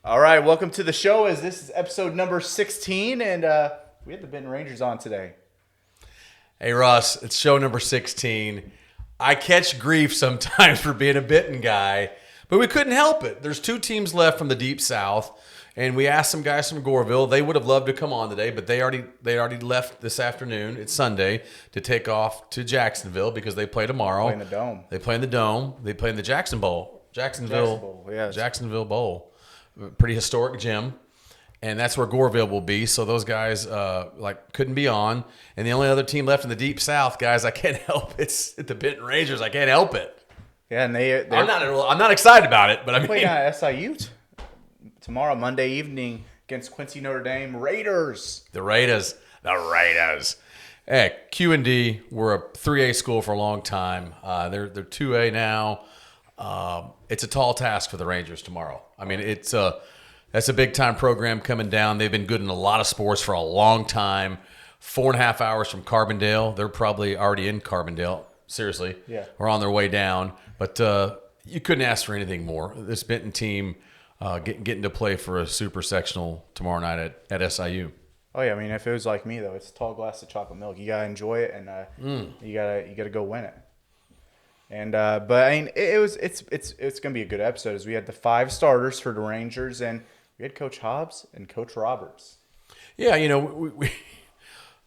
All right, welcome to the show. As this is episode number 16, and we had the Benton Rangers on today. Hey, Russ, it's show number 16. I catch grief sometimes for being a Benton guy, but we couldn't help it. There's two teams left from the Deep South, and we asked some guys from Goreville. They would have loved to come on today, but they already left this afternoon. It's Sunday to take off to Jacksonville because they play tomorrow. Play in the Dome. They play in the Dome. They play in the Jacksonville Bowl. Pretty historic gym, and that's where Goreville will be. So those guys couldn't be on. And the only other team left in the Deep South, guys, I can't help. It's the Benton Rangers. I can't help it. Yeah, and I'm not excited about it, but I mean, playing at SIU tomorrow, Monday evening against Quincy Notre Dame Raiders. The Raiders. Hey, Q&D, we're a 3A school for a long time. They're 2A now. It's a tall task for the Rangers tomorrow. I mean, that's a big-time program coming down. They've been good in a lot of sports for a long time. 4.5 hours from Carbondale. They're probably already in Carbondale. Seriously. Yeah. Or on their way down. But you couldn't ask for anything more. This Benton team getting to play for a Supersectional tomorrow night at SIU. Oh, yeah. I mean, if it was like me, though, it's a tall glass of chocolate milk. You got to enjoy it, and you gotta go win it. And but I mean, it's gonna be a good episode as we had the 5 starters for the Rangers, and we had Coach Hobbs and Coach Roberts. Yeah, you know,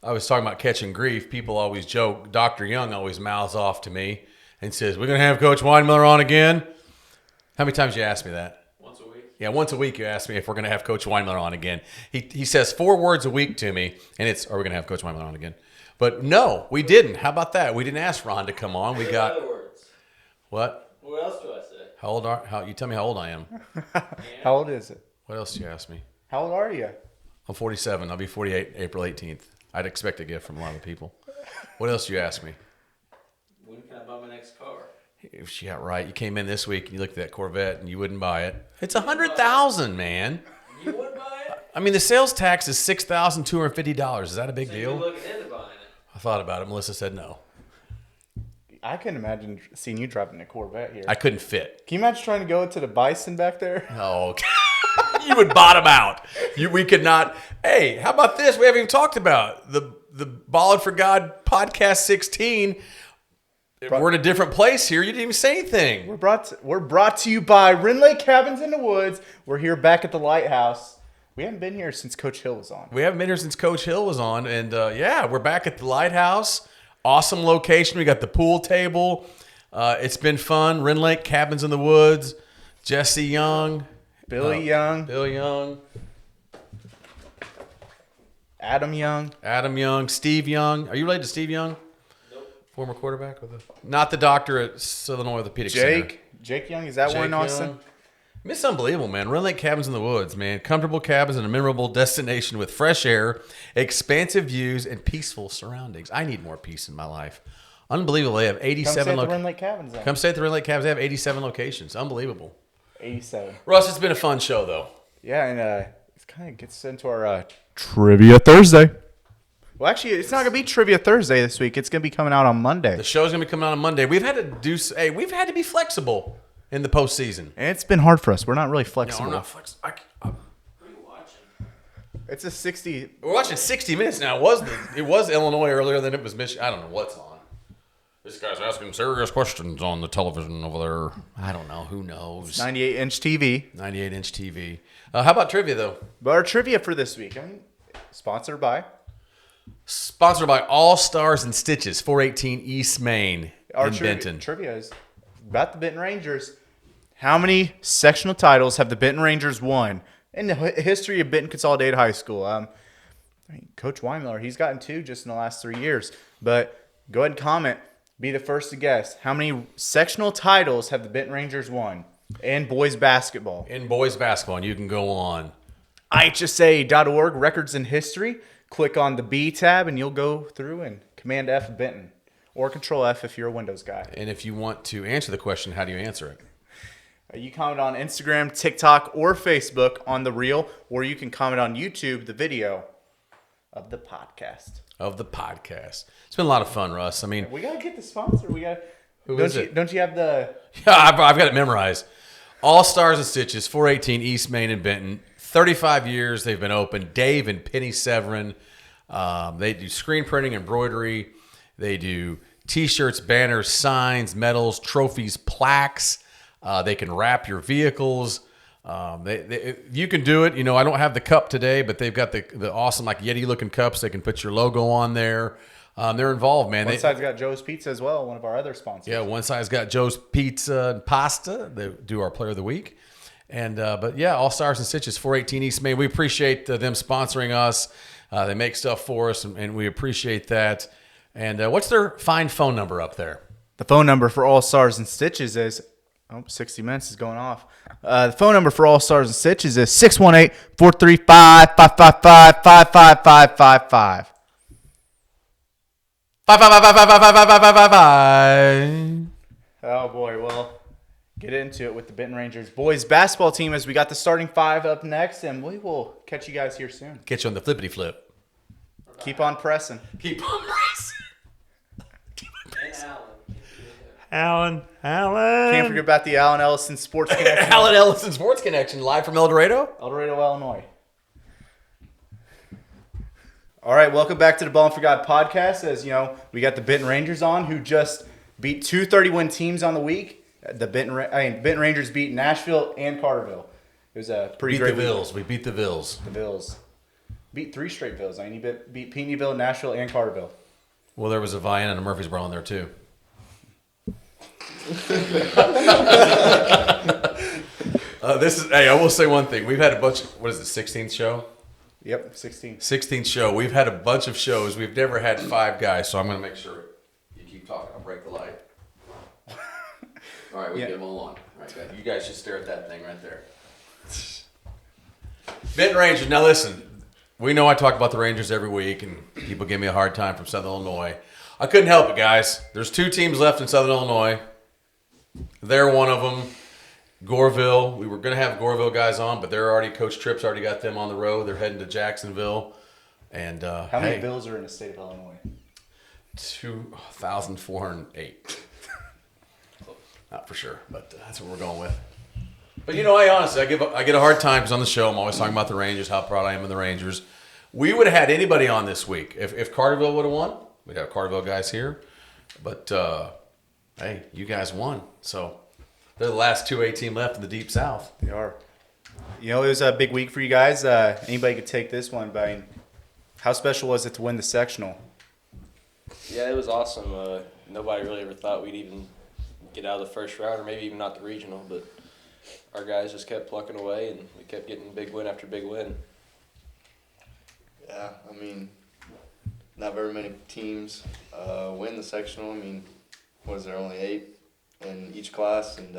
I was talking about catching grief. People always joke. Dr. Young always mouths off to me and says, "We're gonna have Coach Weinmiller on again." How many times you ask me that? Once a week. Yeah, once a week you ask me if we're gonna have Coach Weinmiller on again. He says 4 words a week to me, and it's, "Are we gonna have Coach Weinmiller on again?" But no, we didn't. How about that? We didn't ask Ron to come on. We got. What? What else do I say? You tell me how old I am. How old is it? What else do you ask me? How old are you? I'm 47. I'll be 48 April 18th. I'd expect a gift from a lot of people. What else do you ask me? When can I buy my next car? Yeah, right. You came in this week and you looked at that Corvette and you wouldn't buy it. It's $100,000, man. You would buy it? I mean, the sales tax is $6,250. Is that a big deal? You're looking into buying it. I thought about it. Melissa said no. I couldn't imagine seeing you driving a Corvette here. I couldn't fit. Can you imagine trying to go to the Bison back there? Oh, you would bottom out. We could not. Hey, how about this? We haven't even talked about the Ballin4God Podcast 16. We're in a different place here. You didn't even say anything. We're brought to you by Rend Lake Cabins in the Woods. We're here back at the Lighthouse. We haven't been here since Coach Hill was on. And yeah, we're back at the Lighthouse. Awesome location. We got the pool table. It's been fun. Rend Lake Cabins in the Woods. Jesse Young. Billy Young. Bill Young. Adam Young. Steve Young. Are you related to Steve Young? Nope. Former quarterback? Not the doctor at Southern Orthopedic Center. Jake Young. Is that one in Austin? Young. It's unbelievable, man. Rend Lake Cabins in the Woods, man. Comfortable cabins and a memorable destination with fresh air, expansive views, and peaceful surroundings. I need more peace in my life. Unbelievable. They have 87 locations. Rend Lake Cabins. Come stay at the Rend Lake Cabins. They have 87 locations. Unbelievable. 87. Russ, it's been a fun show, though. Yeah, and it kind of gets into our Trivia Thursday. Well, actually, it's not going to be Trivia Thursday this week. It's going to be coming out on Monday. The show's going to be coming out on Monday. We've had to be flexible in the postseason. And it's been hard for us. We're not really flexible. No, we're not flexible. What are you watching? It's a 60. We're watching 60 Minutes now. It was Illinois earlier, then it was Michigan. I don't know what's on. This guy's asking serious questions on the television over there. I don't know. Who knows? 98-inch TV. 98-inch TV. How about trivia, though? But our trivia for this week, sponsored by All Stars and Stitches, 418 East Main in Benton. Trivia is about the Benton Rangers. How many sectional titles have the Benton Rangers won in the history of Benton Consolidated High School? Coach Weinmiller, he's gotten 2 just in the last 3 years. But go ahead and comment. Be the first to guess. How many sectional titles have the Benton Rangers won in boys basketball? And you can go on IHSA.org, Records in History. Click on the B tab, and you'll go through and Command F Benton. Or Control F if you're a Windows guy. And if you want to answer the question, how do you answer it? You comment on Instagram, TikTok, or Facebook on the reel, or you can comment on YouTube, the video of the podcast. It's been a lot of fun, Russ. I mean, we gotta get the sponsor. Who is it? Don't you have the? Yeah, I've got it memorized. All Stars and Stitches, 418 East Main in Benton. 35 years they've been open. Dave and Penny Severin. They do screen printing, embroidery. They do T-shirts, banners, signs, medals, trophies, plaques. They can wrap your vehicles. You can do it. I don't have the cup today, but they've got the awesome like Yeti-looking cups. They can put your logo on there. They're involved, man. One side's got Joe's Pizza as well, one of our other sponsors. Yeah, one side's got Joe's Pizza and Pasta. They do our Player of the Week. But yeah, All Stars and Stitches, 418 East Main. We appreciate them sponsoring us. They make stuff for us, and we appreciate that. And what's their fine phone number up there? The phone number for All Stars and Stitches is 60 minutes is going off. The phone number for All Stars and Stitches is 618-435-555-55555. 555555555. Oh boy, well, get into it with the Benton Rangers boys basketball team as we got the starting five up next, and we will catch you guys here soon. Get you on the flippity flip. Keep on pressing. Keep on pressing. And Alan. Can't forget about the Allen Ellison Sports Connection. Alan Ellison Sports Connection, live from El Dorado. El Dorado, Illinois. All right, welcome back to the Ballin4God podcast. As you know, we got the Benton Rangers on, who just beat two 30-win teams on the week. The Benton Rangers beat Nashville and Carterville. It was a pretty great Beat the week. Bills. We beat the Bills. The Bills beat three straight Bills. You beat Peeneyville, Nashville, and Carterville. Well, there was a Vienna and a Murfreesboro in there too. I will say one thing. We've had a bunch of, 16th show? Yep, 16. 16th show. We've had a bunch of shows. We've never had five guys, so I'm going to make sure you keep talking. I'll break the light. All right, we get them all on. All right, guys. You guys just stare at that thing right there. Benton Rangers. Now listen, we know I talk about the Rangers every week, and people give me a hard time from Southern Illinois. I couldn't help it, guys. There's two teams left in Southern Illinois. They're one of them. Goreville. We were going to have Goreville guys on, but Coach Tripp's already got them on the road. They're heading to Jacksonville. And How many Bills are in the state of Illinois? 2,408. Not for sure, but that's what we're going with. But honestly, I get a hard time because on the show I'm always talking about the Rangers, how proud I am of the Rangers. We would have had anybody on this week if Carterville would have won. We'd have Carterville guys here, but hey, you guys won, so they're the last 2A team left in the Deep South. They are. It was a big week for you guys. Anybody could take this one, but how special was it to win the sectional? yeah, it was awesome. Nobody really ever thought we'd even get out of the first round, or maybe even not the regional, but our guys just kept plucking away, and we kept getting big win after big win. Yeah, not very many teams win the sectional. Was there only 8 in each class, and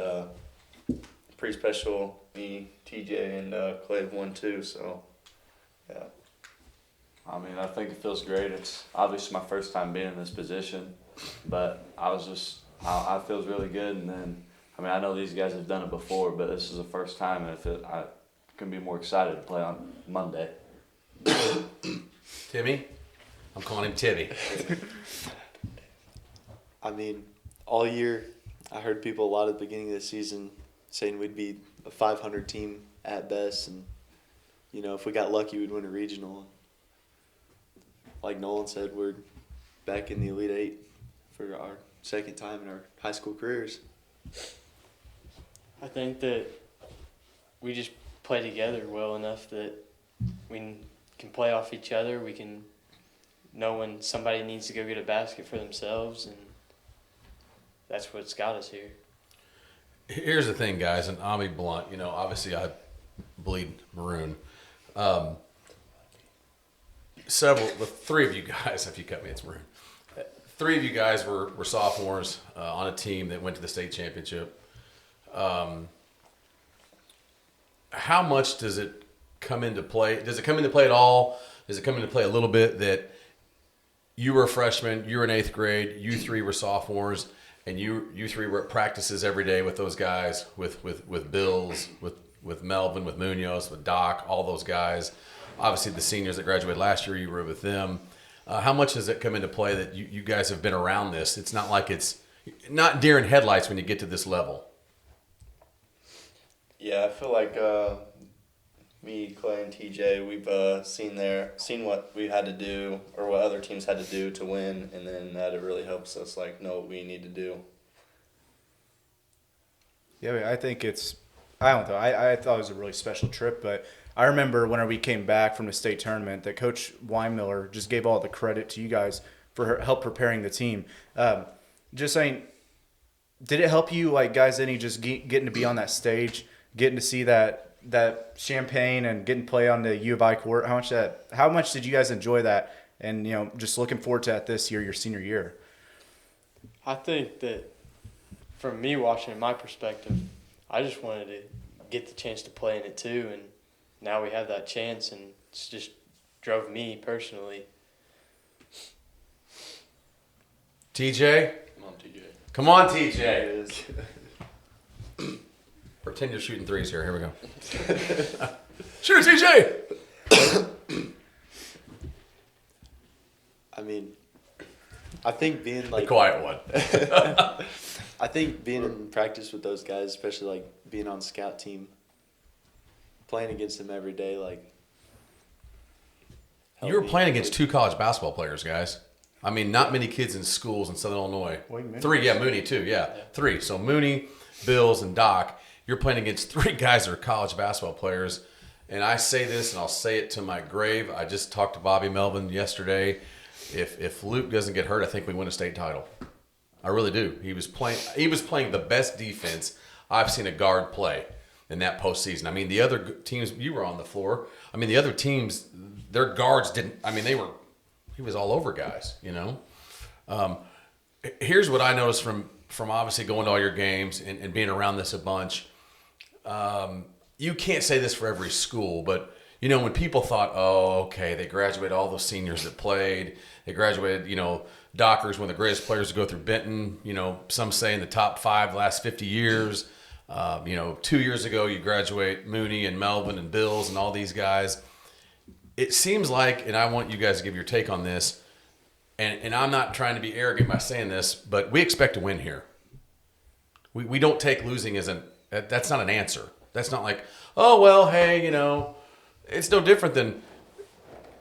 pretty special. Me, TJ, and Clay won too. So, yeah. I think it feels great. It's obviously my first time being in this position, but I feels really good. And then, I know these guys have done it before, but this is the first time, and I couldn't be more excited to play on Monday. Timmy? I'm calling him Tibby. All year, I heard people a lot at the beginning of the season saying we'd be a 500 team at best, and if we got lucky, we'd win a regional. Like Nolan said, we're back in the Elite Eight for our second time in our high school careers. I think that we just play together well enough that we can play off each other. We can know when somebody needs to go get a basket for themselves, and that's what's got us here. Here's the thing, guys, and I'll be blunt. Obviously I bleed maroon. The 3 of you guys, if you cut me, it's maroon. 3 of you guys were sophomores on a team that went to the state championship. How much does it come into play? Does it come into play at all? Does it come into play a little bit that you were a freshman, you were in 8th grade, you 3 were sophomores, and you 3 were at practices every day with those guys, with Bills, with Melvin, with Munoz, with Doc, all those guys. Obviously, the seniors that graduated last year, you were with them. How much does it come into play that you guys have been around this? It's not like it's not deer in headlights when you get to this level. Yeah, I feel like me, Clay, and TJ, we've seen what we had to do or what other teams had to do to win, and then that it really helps us know what we need to do. Yeah, I think I don't know. I thought it was a really special trip, but I remember when we came back from the state tournament that Coach Weinmiller just gave all the credit to you guys for help preparing the team. Just saying, did it help you, guys, any just getting to be on that stage, getting to see that Champaign and getting to play on the U of I court? How much did you guys enjoy that? And just looking forward to that this year, your senior year. I think that from me watching it, my perspective, I just wanted to get the chance to play in it too, and now we have that chance, and it's just drove me personally. TJ? Come on, TJ. Come on, TJ. Pretend you're shooting threes here. Here we go. Shoot it, TJ! I mean, I think being The quiet one. I think being in practice with those guys, especially being on scout team, playing against them every day, You were playing against 2 college basketball players, guys. I mean, not many kids in schools in Southern Illinois. Mooney. 3, yeah, Mooney too, yeah. 3. So Mooney, Bills, and Doc. You're playing against 3 guys that are college basketball players. And I say this, and I'll say it to my grave. I just talked to Bobby Melvin yesterday. If Luke doesn't get hurt, I think we win a state title. I really do. He was playing the best defense I've seen a guard play in that postseason. I mean, the other teams, you were on the floor. I mean, the other teams, their guards didn't. I mean, he was all over guys. Here's what I noticed from obviously going to all your games and being around this a bunch. You can't say this for every school, but when people thought, oh, okay, they graduated all those seniors that played. They graduated, Docker's one of the greatest players to go through Benton. Some say in the top 5 the last 50 years. 2 years ago, you graduate Mooney and Melvin and Bills and all these guys. It seems like, and I want you guys to give your take on this, and I'm not trying to be arrogant by saying this, but we expect to win here. We don't take losing that's not an answer. That's not like, oh, well, hey, it's no different than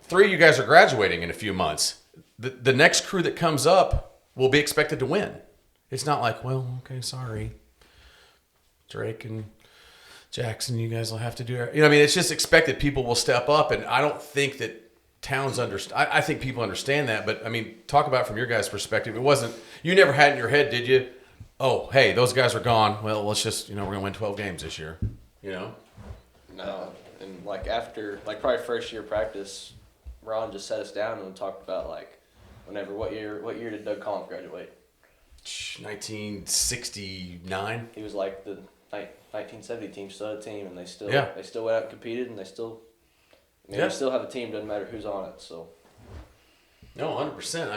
3 of you guys are graduating in a few months. The next crew that comes up will be expected to win. It's not like, well, okay, sorry. Drake and Jackson, you guys will have to do it. It's just expected. People will step up, and I don't think that towns understand. I think people understand that, but, talk about it from your guys' perspective. It wasn't, you never had in your head, did you? Oh, hey, those guys are gone. Well, let's just, we're going to win 12 games this year, No. And, after, probably first year practice, Ron just sat us down and talked about, what year did Doug Collins graduate? 1969. He was the 1970 team, still had a team, and they still Yeah. went out and competed, and they still, Yeah. they still have a team, doesn't matter who's on it, so. No, 100%.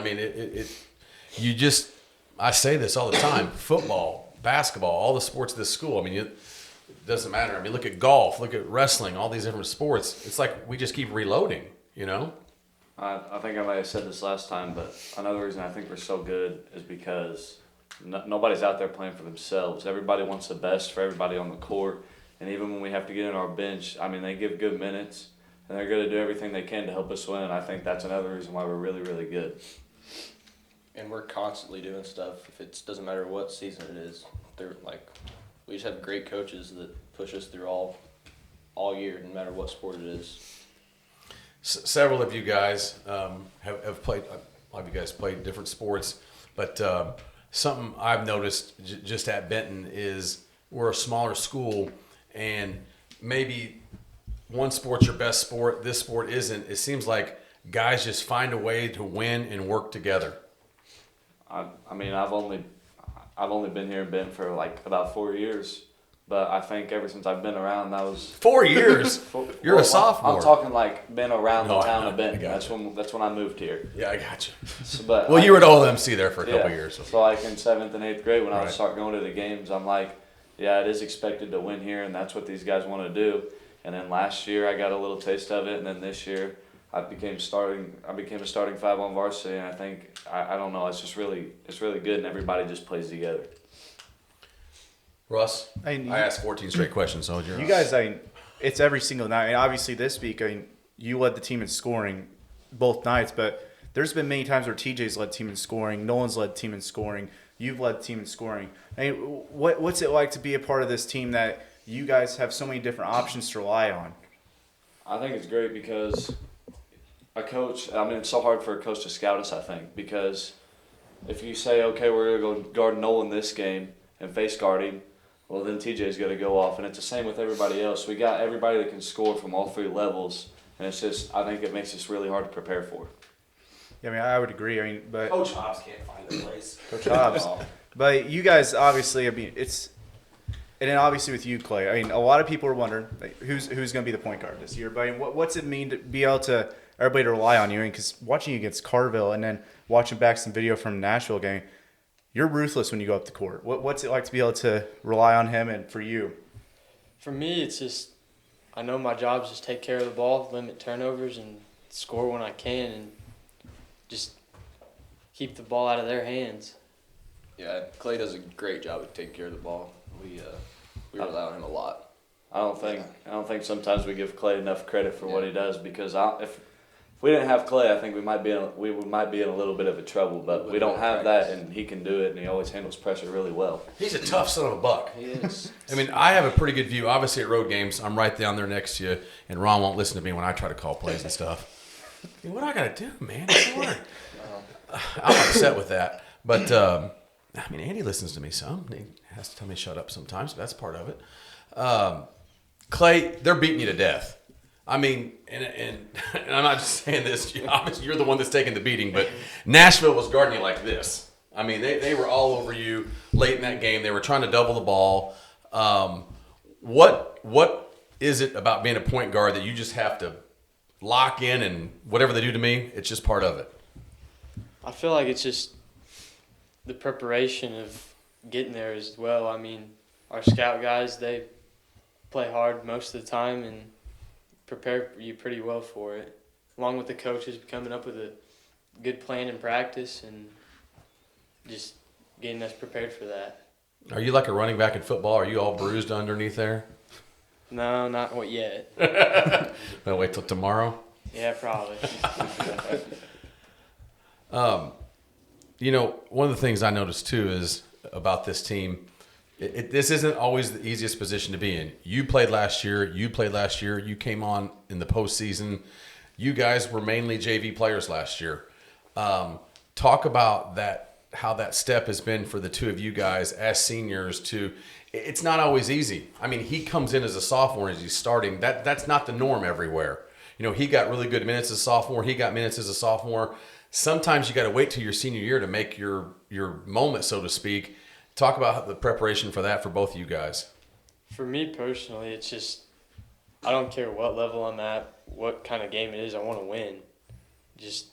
I say this all the time. Football, basketball, all the sports of this school. It doesn't matter. Look at golf, look at wrestling, all these different sports. It's like we just keep reloading, I think I might have said this last time, but another reason I think we're so good is because nobody's out there playing for themselves. Everybody wants the best for everybody on the court, and even when we have to get in our bench, they give good minutes, and they're going to do everything they can to help us win. I think that's another reason why we're really, really good. And we're constantly doing stuff. If it doesn't matter what season it is, we just have great coaches that push us through all year, no matter what sport it is. Several of you guys have played. A lot of you guys played different sports, but something I've noticed just at Benton is we're a smaller school, and maybe one sport's your best sport, this sport isn't. It seems like guys just find a way to win and work together. I've only been here in Benton for about 4 years, but I think ever since I've been around, that was 4 years. You're a sophomore. I'm talking been around the town of I Benton. gotcha. That's when I moved here. Yeah, I got you. But Well, you were at OLMC there for a couple years. So in 7th and 8th grade, when I Right. would start going to the games, I'm like, yeah, it is expected to win here, and that's what these guys want to do. And then last year, I got a little taste of it, and then this year, I became a starting 5 on varsity, and I think I don't know, it's really good, and everybody just plays together. Russ, I mean, I asked 14 straight questions, so you're you guys, it's every single night. And obviously this week, you led the team in scoring both nights, but there's been many times where TJ's led the team in scoring, Nolan's led the team in scoring, you've led the team in scoring. I mean, what's it like to be a part of this team that you guys have so many different options to rely on? I think it's great because it's so hard for a coach to scout us, I think, because if you say, okay, we're going to go guard Nolan this game and face guard him, well, then TJ's going to go off. And it's the same with everybody else. We got everybody that can score from all three levels, and it's just, I think it makes us really hard to prepare for. Yeah, I mean, I would agree. I mean, but Coach Hobbs can't find the place. Coach Hobbs. But you guys, obviously, I mean, and then obviously with you, Clay, I mean, a lot of people are wondering who's going to be the point guard this year. But I mean, what's it mean to be able to everybody to rely on you? I mean, because watching you against Carville and then watching back some video from Nashville game, you're ruthless when you go up the court. What's it like to be able to rely on him and for you? For me, it's just I know my job is just take care of the ball, limit turnovers, and score when I can, and just keep the ball out of their hands. Yeah, Clay does a great job of taking care of the ball. We rely on him a lot. I don't think sometimes we give Clay enough credit for what he does, because if we didn't have Clay, I think we might be in a little bit of a trouble. But we don't have that, and he can do it, and he always handles pressure really well. He's a tough son of a buck. He is. I mean, I have a pretty good view. Obviously, at road games, I'm right down there next to you, and Ron won't listen to me when I try to call plays and stuff. I mean, what do I got to do, man? It's hard. I'm upset with that. But, I mean, Andy listens to me some. He has to tell me to shut up sometimes. But that's part of it. Clay, they're beating you to death. I mean, and I'm not just saying this. Obviously, you're the one that's taking the beating, but Nashville was guarding you like this. I mean, they were all over you late in that game. They were trying to double the ball. What is it about being a point guard that you just have to lock in, and whatever they do to me, it's just part of it? I feel like it's just the preparation of getting there as well. I mean, our scout guys, they play hard most of the time and prepare you pretty well for it, along with the coaches coming up with a good plan in practice and just getting us prepared for that. Are you like a running back in football? Are you all bruised underneath there? No, not yet. Well, wait till tomorrow. Yeah, probably. You know, one of the things I noticed too is about this team, this isn't always the easiest position to be in. You played last year. You came on in the postseason. You guys were mainly JV players last year. Talk about that, how that step has been for the two of you guys as seniors to. It's not always easy. I mean, he comes in as a sophomore as he's starting. That's not the norm everywhere. You know, he got really good minutes as a sophomore. He got minutes as a sophomore. Sometimes you got to wait till your senior year to make your moment, so to speak. Talk about the preparation for that for both of you guys. For me personally, it's just I don't care what level I'm at, what kind of game it is, I want to win. Just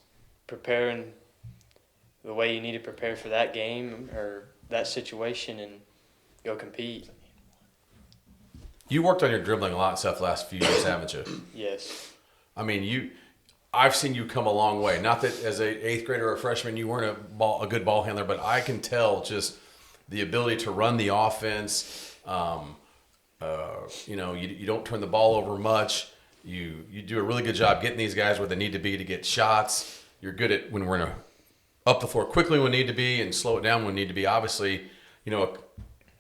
preparing the way you need to prepare for that game or that situation and go compete. You worked on your dribbling a lot and stuff the last few years, haven't you? Yes. I mean, I've seen you come a long way. Not that as an 8th grader or a freshman you weren't a good ball handler, but I can tell just the ability to run the offense. You know, you don't turn the ball over much. You do a really good job getting these guys where they need to be to get shots. You're good at when we're in up the floor quickly when need to be and slow it down when need to be. Obviously, you know,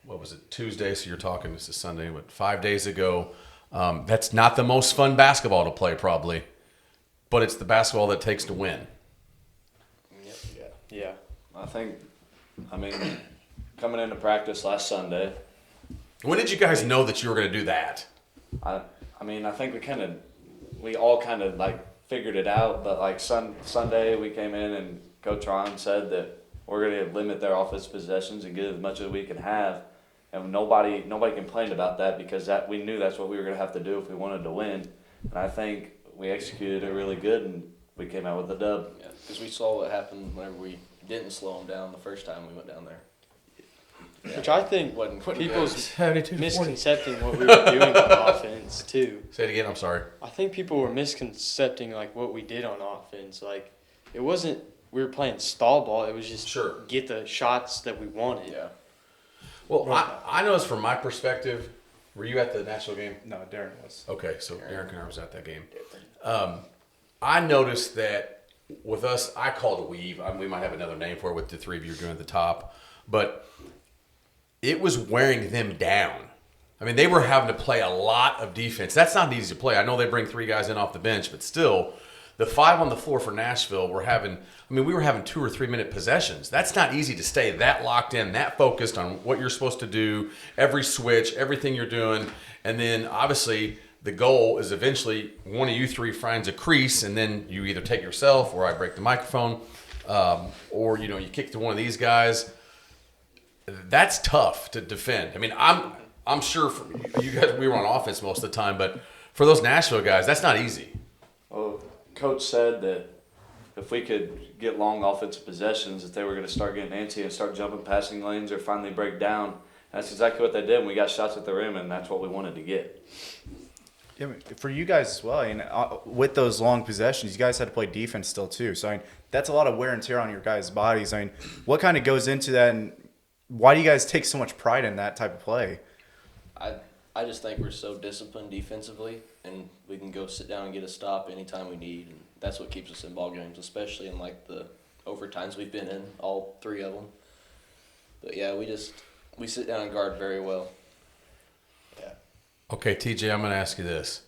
what was it, Tuesday? So you're talking, this is Sunday, but 5 days ago. That's not the most fun basketball to play probably, but it's the basketball that it takes to win. Yeah. I mean, coming into practice last Sunday. When did you guys know that you were going to do that? I mean, I think we all kind of like figured it out, but like Sunday we came in and Coach Ron said that we're going to limit their offense possessions and get as much as we can have. And nobody complained about that because we knew that's what we were going to have to do if we wanted to win. And I think we executed it really good, and we came out with a dub. Yeah, because we saw what happened whenever we didn't slow them down the first time we went down there. Yeah. Which I think Wasn't people's 72 to 40. misconcepting what we were doing on offense too. Say it again, I'm sorry. I think people were misconcepting like what we did on offense. Like it wasn't we were playing stall ball. It was just Sure. get the shots that we wanted. Yeah. Well, I noticed from my perspective, were you at the national game? No, Darren was. Okay, so Aaron Kennard was at that game. I noticed that with us, I call it weave. We might have another name for it with the three of you doing at the top, but it was wearing them down. I mean, they were having to play a lot of defense. That's not easy to play. I know they bring 3 guys in off the bench, but still, the 5 on the floor for Nashville we were having 2 or 3 minute possessions. That's not easy to stay that locked in, that focused on what you're supposed to do, every switch, everything you're doing. And then obviously the goal is eventually one of you 3 finds a crease, and then you either take yourself or I break the microphone, or you kick to one of these guys. That's tough to defend. I mean, I'm sure for you guys, we were on offense most of the time, but for those Nashville guys, that's not easy. Well, Coach said that if we could get long offensive possessions, that they were going to start getting antsy and start jumping passing lanes or finally break down. That's exactly what they did. And we got shots at the rim, and that's what we wanted to get. Yeah, for you guys as well, with those long possessions, you guys had to play defense still too. So that's a lot of wear and tear on your guys' bodies. What kind of goes into that, and why do you guys take so much pride in that type of play? I just think we're so disciplined defensively, and we can go sit down and get a stop anytime we need, and that's what keeps us in ball games, especially in the overtimes we've been in, all 3 of them. But yeah, we sit down and guard very well. Yeah. Okay, TJ, I'm going to ask you this.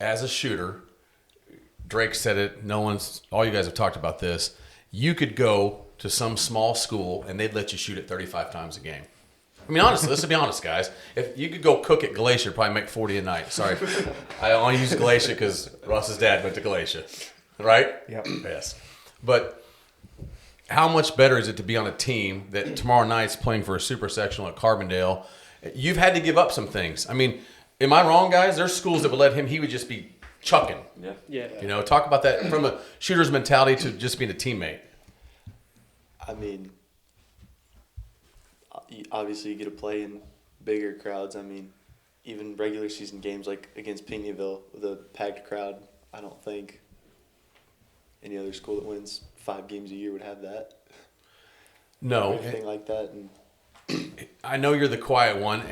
As a shooter, Drake said it. All you guys have talked about this. You could go to some small school and they'd let you shoot it 35 times a game. I mean, honestly, let's be honest, guys. If you could go cook at Glacier, probably make 40 a night. Sorry, I only use Glacier because Russ's dad went to Glacier, right? Yep. Yes. But how much better is it to be on a team that tomorrow night's playing for a Supersectional at Carbondale? You've had to give up some things. I mean, am I wrong, guys? There's schools that would let him. He would just be chucking. Yeah. Talk about that from a shooter's mentality to just being a teammate. I mean, obviously you get to play in bigger crowds. I mean, even regular season games like against Pinckneyville with a packed crowd, I don't think any other school that wins 5 games a year would have that. No. Anything like that. And I know you're the quiet one,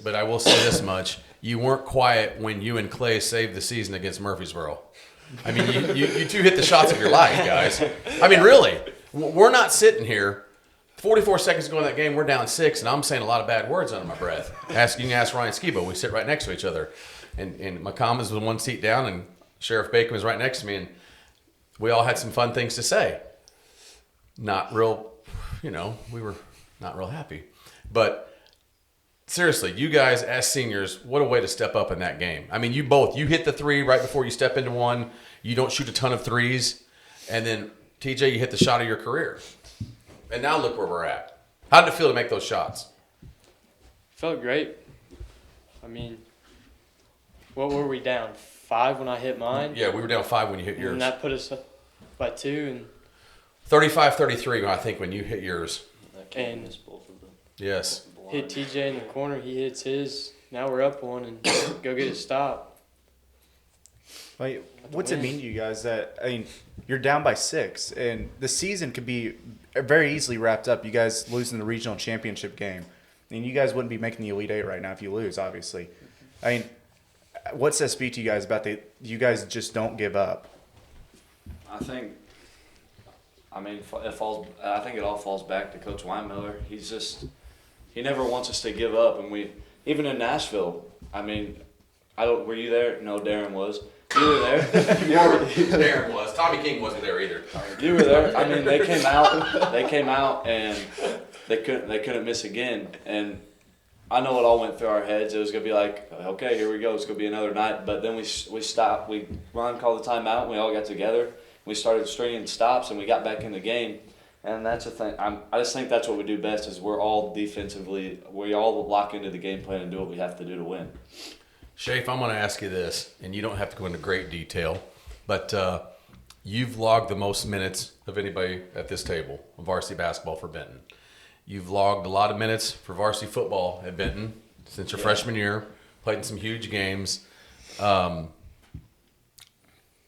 but I will say this much. You weren't quiet when you and Clay saved the season against Murfreesboro. I mean, you 2 hit the shots of your life, guys. I mean, really. We're not sitting here 44 seconds ago in that game, we're down 6, and I'm saying a lot of bad words under my breath. You can ask Ryan Skibo. We sit right next to each other. And McCombs was 1 seat down, and Sheriff Bacon was right next to me, and we all had some fun things to say. Not real, we were not real happy. But seriously, you guys as seniors, what a way to step up in that game. I mean, you hit the 3 right before you step into 1. You don't shoot a ton of 3s. And then, TJ, you hit the shot of your career. And now look where we're at. How did it feel to make those shots? Felt great. I mean, what were we down? 5 when I hit mine? Yeah, we were down 5 when you hit yours. And that put us up by 2. And 35-33, I think, when you hit yours. And Yes. hit TJ in the corner. He hits his. Now we're up 1 and go get a stop. What's it mean to you guys that, you're down by 6, and the season could be very easily wrapped up. You guys losing the regional championship game. You guys wouldn't be making the Elite 8 right now if you lose, obviously. What's that speak to you guys about you guys just don't give up? I think it all falls back to Coach Weinmiller. He never wants us to give up, and even in Nashville. Were you there? No, Darren was. You were there. Darren was. Tommy King wasn't there either. You were there. They came out, and they couldn't miss again. And I know it all went through our heads. It was gonna be like, okay, here we go. It's gonna be another night. But then we stopped. Ron called the timeout. And we all got together. We started stringing stops, and we got back in the game. And that's the thing. I just think that's what we do best. Is we all lock into the game plan and do what we have to do to win. Shafe, I'm going to ask you this, and you don't have to go into great detail, but you've logged the most minutes of anybody at this table of varsity basketball for Benton. You've logged a lot of minutes for varsity football at Benton since your freshman year, played in some huge games. What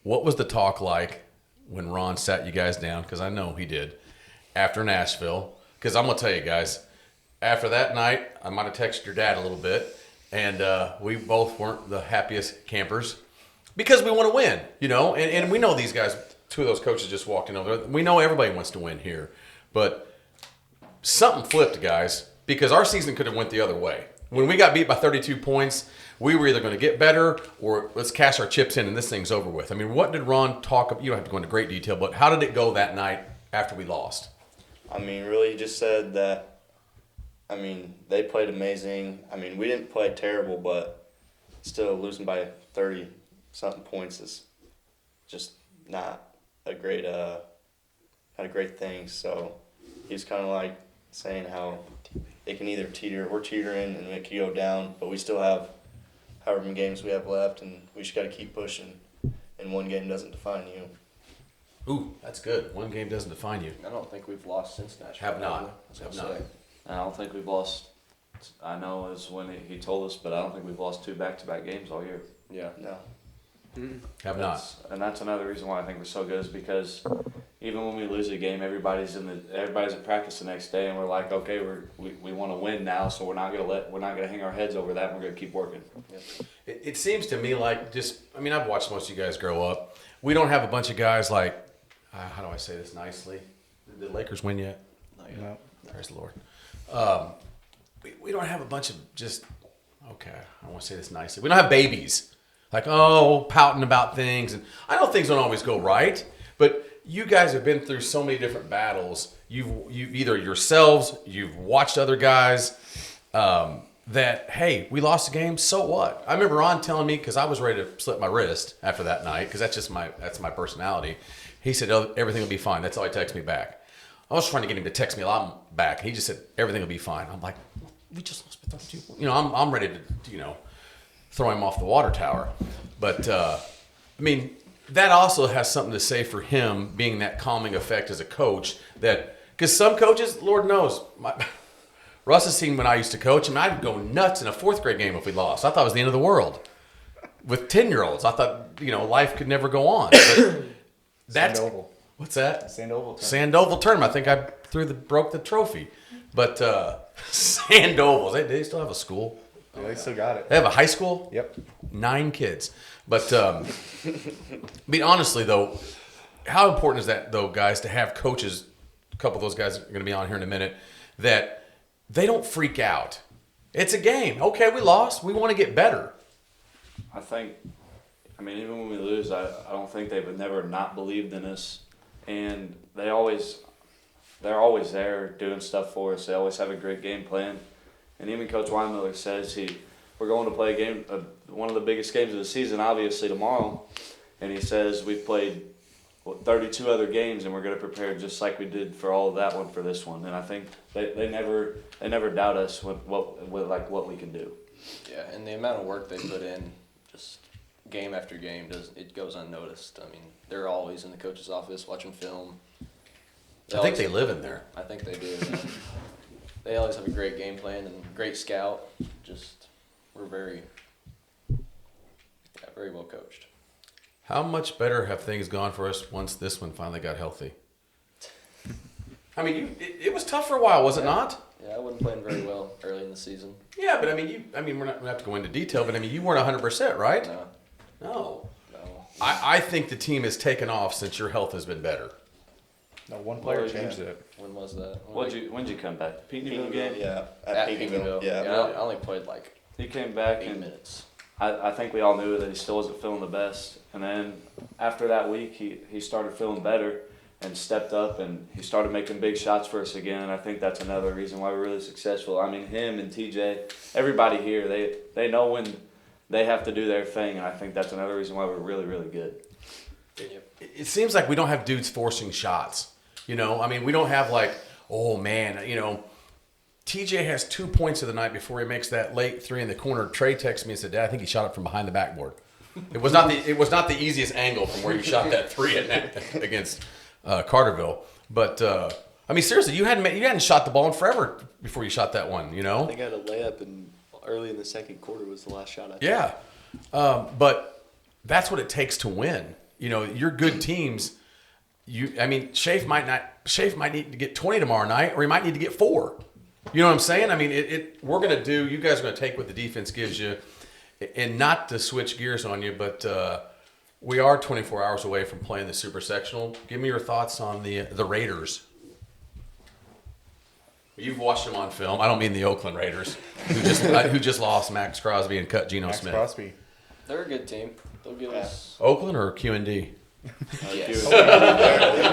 was the talk like when Ron sat you guys down, because I know he did, after Nashville, Because I'm gonna tell you guys, after that night, I might have texted your dad a little bit, and we both weren't the happiest campers because we want to win, and we know these guys. Two of those coaches just walked in over there. We know everybody wants to win here, but something flipped, guys, because our season could have went the other way. When we got beat by 32 points, we were either going to get better or let's cash our chips in and this thing's over with. I mean, what did Ron talk about? You don't have to go into great detail, but how did it go that night after we lost? I mean, really just said that, I mean, they played amazing. I mean, we didn't play terrible, but still losing by 30-something points is just not a great, not a great thing. So he's kind of like saying how it can either we're teetering and it could go down, but we still have however many games we have left, and we just got to keep pushing. And one game doesn't define you. Ooh, that's good. One game doesn't define you. I don't think we've lost since Nashville. Have not. Have Have not. I don't think we've lost. I know is when he told us, but I don't think we've lost 2 back-to-back games all year. Yeah. No. Have not. And that's another reason why I think we're so good is because even when we lose a game, everybody's at practice the next day, and we're like, okay, we want to win now, so we're not gonna hang our heads over that, and we're gonna keep working. It seems to me like I've watched most of you guys grow up. We don't have a bunch of guys like, how do I say this nicely? Did the Lakers win yet? No. Praise the Lord. We don't have a bunch of I want to say this nicely. We don't have babies. Like, pouting about things. And I know things don't always go right, but you guys have been through so many different battles. You've either yourselves, you've watched other guys, that, hey, we lost a game, so what? I remember Ron telling me, because I was ready to slip my wrist after that night, because that's my personality. He said, everything will be fine. That's all he texted me back. I was trying to get him to text me a lot back. He just said, everything will be fine. I'm like, we just lost by 32. I'm ready to, throw him off the water tower. But, that also has something to say for him being that calming effect as a coach. Because some coaches, Lord knows, Russ has seen when I used to coach, and I'd go nuts in a 4th grade game if we lost. I thought it was the end of the world. With 10-year-olds, I thought, life could never go on. But that's Sandoval. What's that? Sandoval. Sandoval tournament. I think I broke the trophy. But Sandovals, they still have a school. Yeah, they still got it. They have a high school? Yep. 9 kids. But, honestly, though, how important is that, though, guys, to have coaches, a couple of those guys are going to be on here in a minute, that they don't freak out. It's a game. Okay, we lost. We want to get better. I think, even when we lose, I don't think they've never not believed in us. And they're always there doing stuff for us. They always have a great game plan. And even Coach Weinmiller says we're going to play a game, one of the biggest games of the season, obviously, tomorrow. And he says we've played 32 other games, and we're going to prepare just like we did for all of that one for this one. And I think they never doubt us with what we can do. Yeah, and the amount of work they put in, just game after game, it goes unnoticed. They're always in the coach's office watching film. I think they live in there. I think they do. They always have a great game plan and great scout. We're very well coached. How much better have things gone for us once this one finally got healthy? It was tough for a while, was it not? Yeah, I wasn't playing very well early in the season. Yeah, but we're not going to have to go into detail, but you weren't 100%, right? No. No. I think the team has taken off since your health has been better. No, one player changed it. When was that? When'd you come back? Peekneville game? Yeah. At Peekneville. Yeah. I only played He came back 8 and minutes. I think we all knew that he still wasn't feeling the best. And then after that week, he started feeling better and stepped up, and he started making big shots for us again. And I think that's another reason why we're really successful. Him and TJ, everybody here, they know when they have to do their thing, and I think that's another reason why we're really, really good. It seems like we don't have dudes forcing shots. We don't have TJ has 2 points of the night before he makes that late 3 in the corner. Trey texted me and said, "Dad, I think he shot it from behind the backboard." It was not the easiest angle from where you shot that 3 against Carterville. But seriously, you hadn't shot the ball in forever before you shot that one. I think I had a layup early in the second quarter was the last shot I took. Yeah, but that's what it takes to win. You're good teams. Shafe might not Shafe might need to get 20 tomorrow night, or he might need to get 4. You know what I'm saying? I mean, we're going to do, you guys are going to take what the defense gives you, and not to switch gears on you, but we are 24 hours away from playing the Supersectional. Give me your thoughts on the Raiders. You've watched them on film. I don't mean the Oakland Raiders, who just lost Max Crosby and cut Geno Smith. Crosby. They're a good team. They'll give us. Oakland or QND? Yes. They're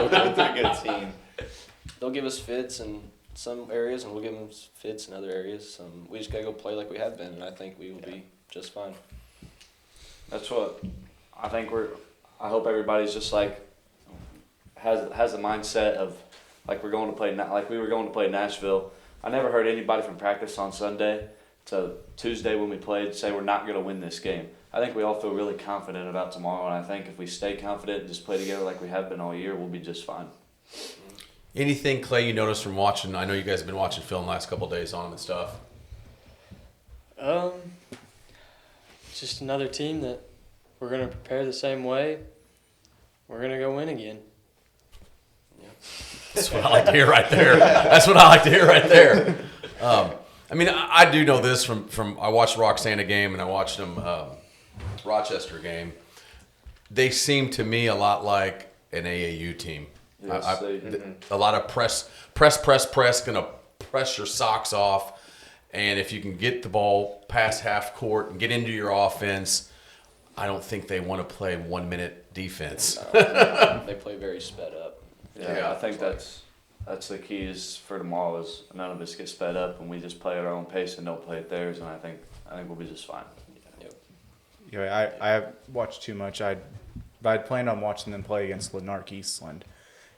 a good team. They'll give us fits in some areas, and we'll give them fits in other areas. We just gotta go play like we have been, and I think we will be just fine. That's what I think I hope everybody's just like has the mindset of like we were going to play Nashville. I never heard anybody from practice on Sunday to Tuesday when we played say we're not going to win this game. I think we all feel really confident about tomorrow, and I think if we stay confident and just play together like we have been all year, we'll be just fine. Anything, Clay, you noticed from watching? I know you guys have been watching film the last couple of days on them and stuff. Just another team that we're going to prepare the same way. We're going to go win again. That's what I like to hear right there. That's what I like to hear right there. I mean, I do know this from I watched Roxana game and I watched them Rochester game. They seem to me a lot like an AAU team. Yes, A lot of press, going to press your socks off. And if you can get the ball past half court and get into your offense, I don't think they want to play 1-minute defense. They play very sped up. Yeah, I think that's the key is for tomorrow is none of us get sped up and we just play at our own pace and don't play at theirs, and I think we'll be just fine. Yeah, I watched too much. I'd planned on watching them play against Lanark Eastland.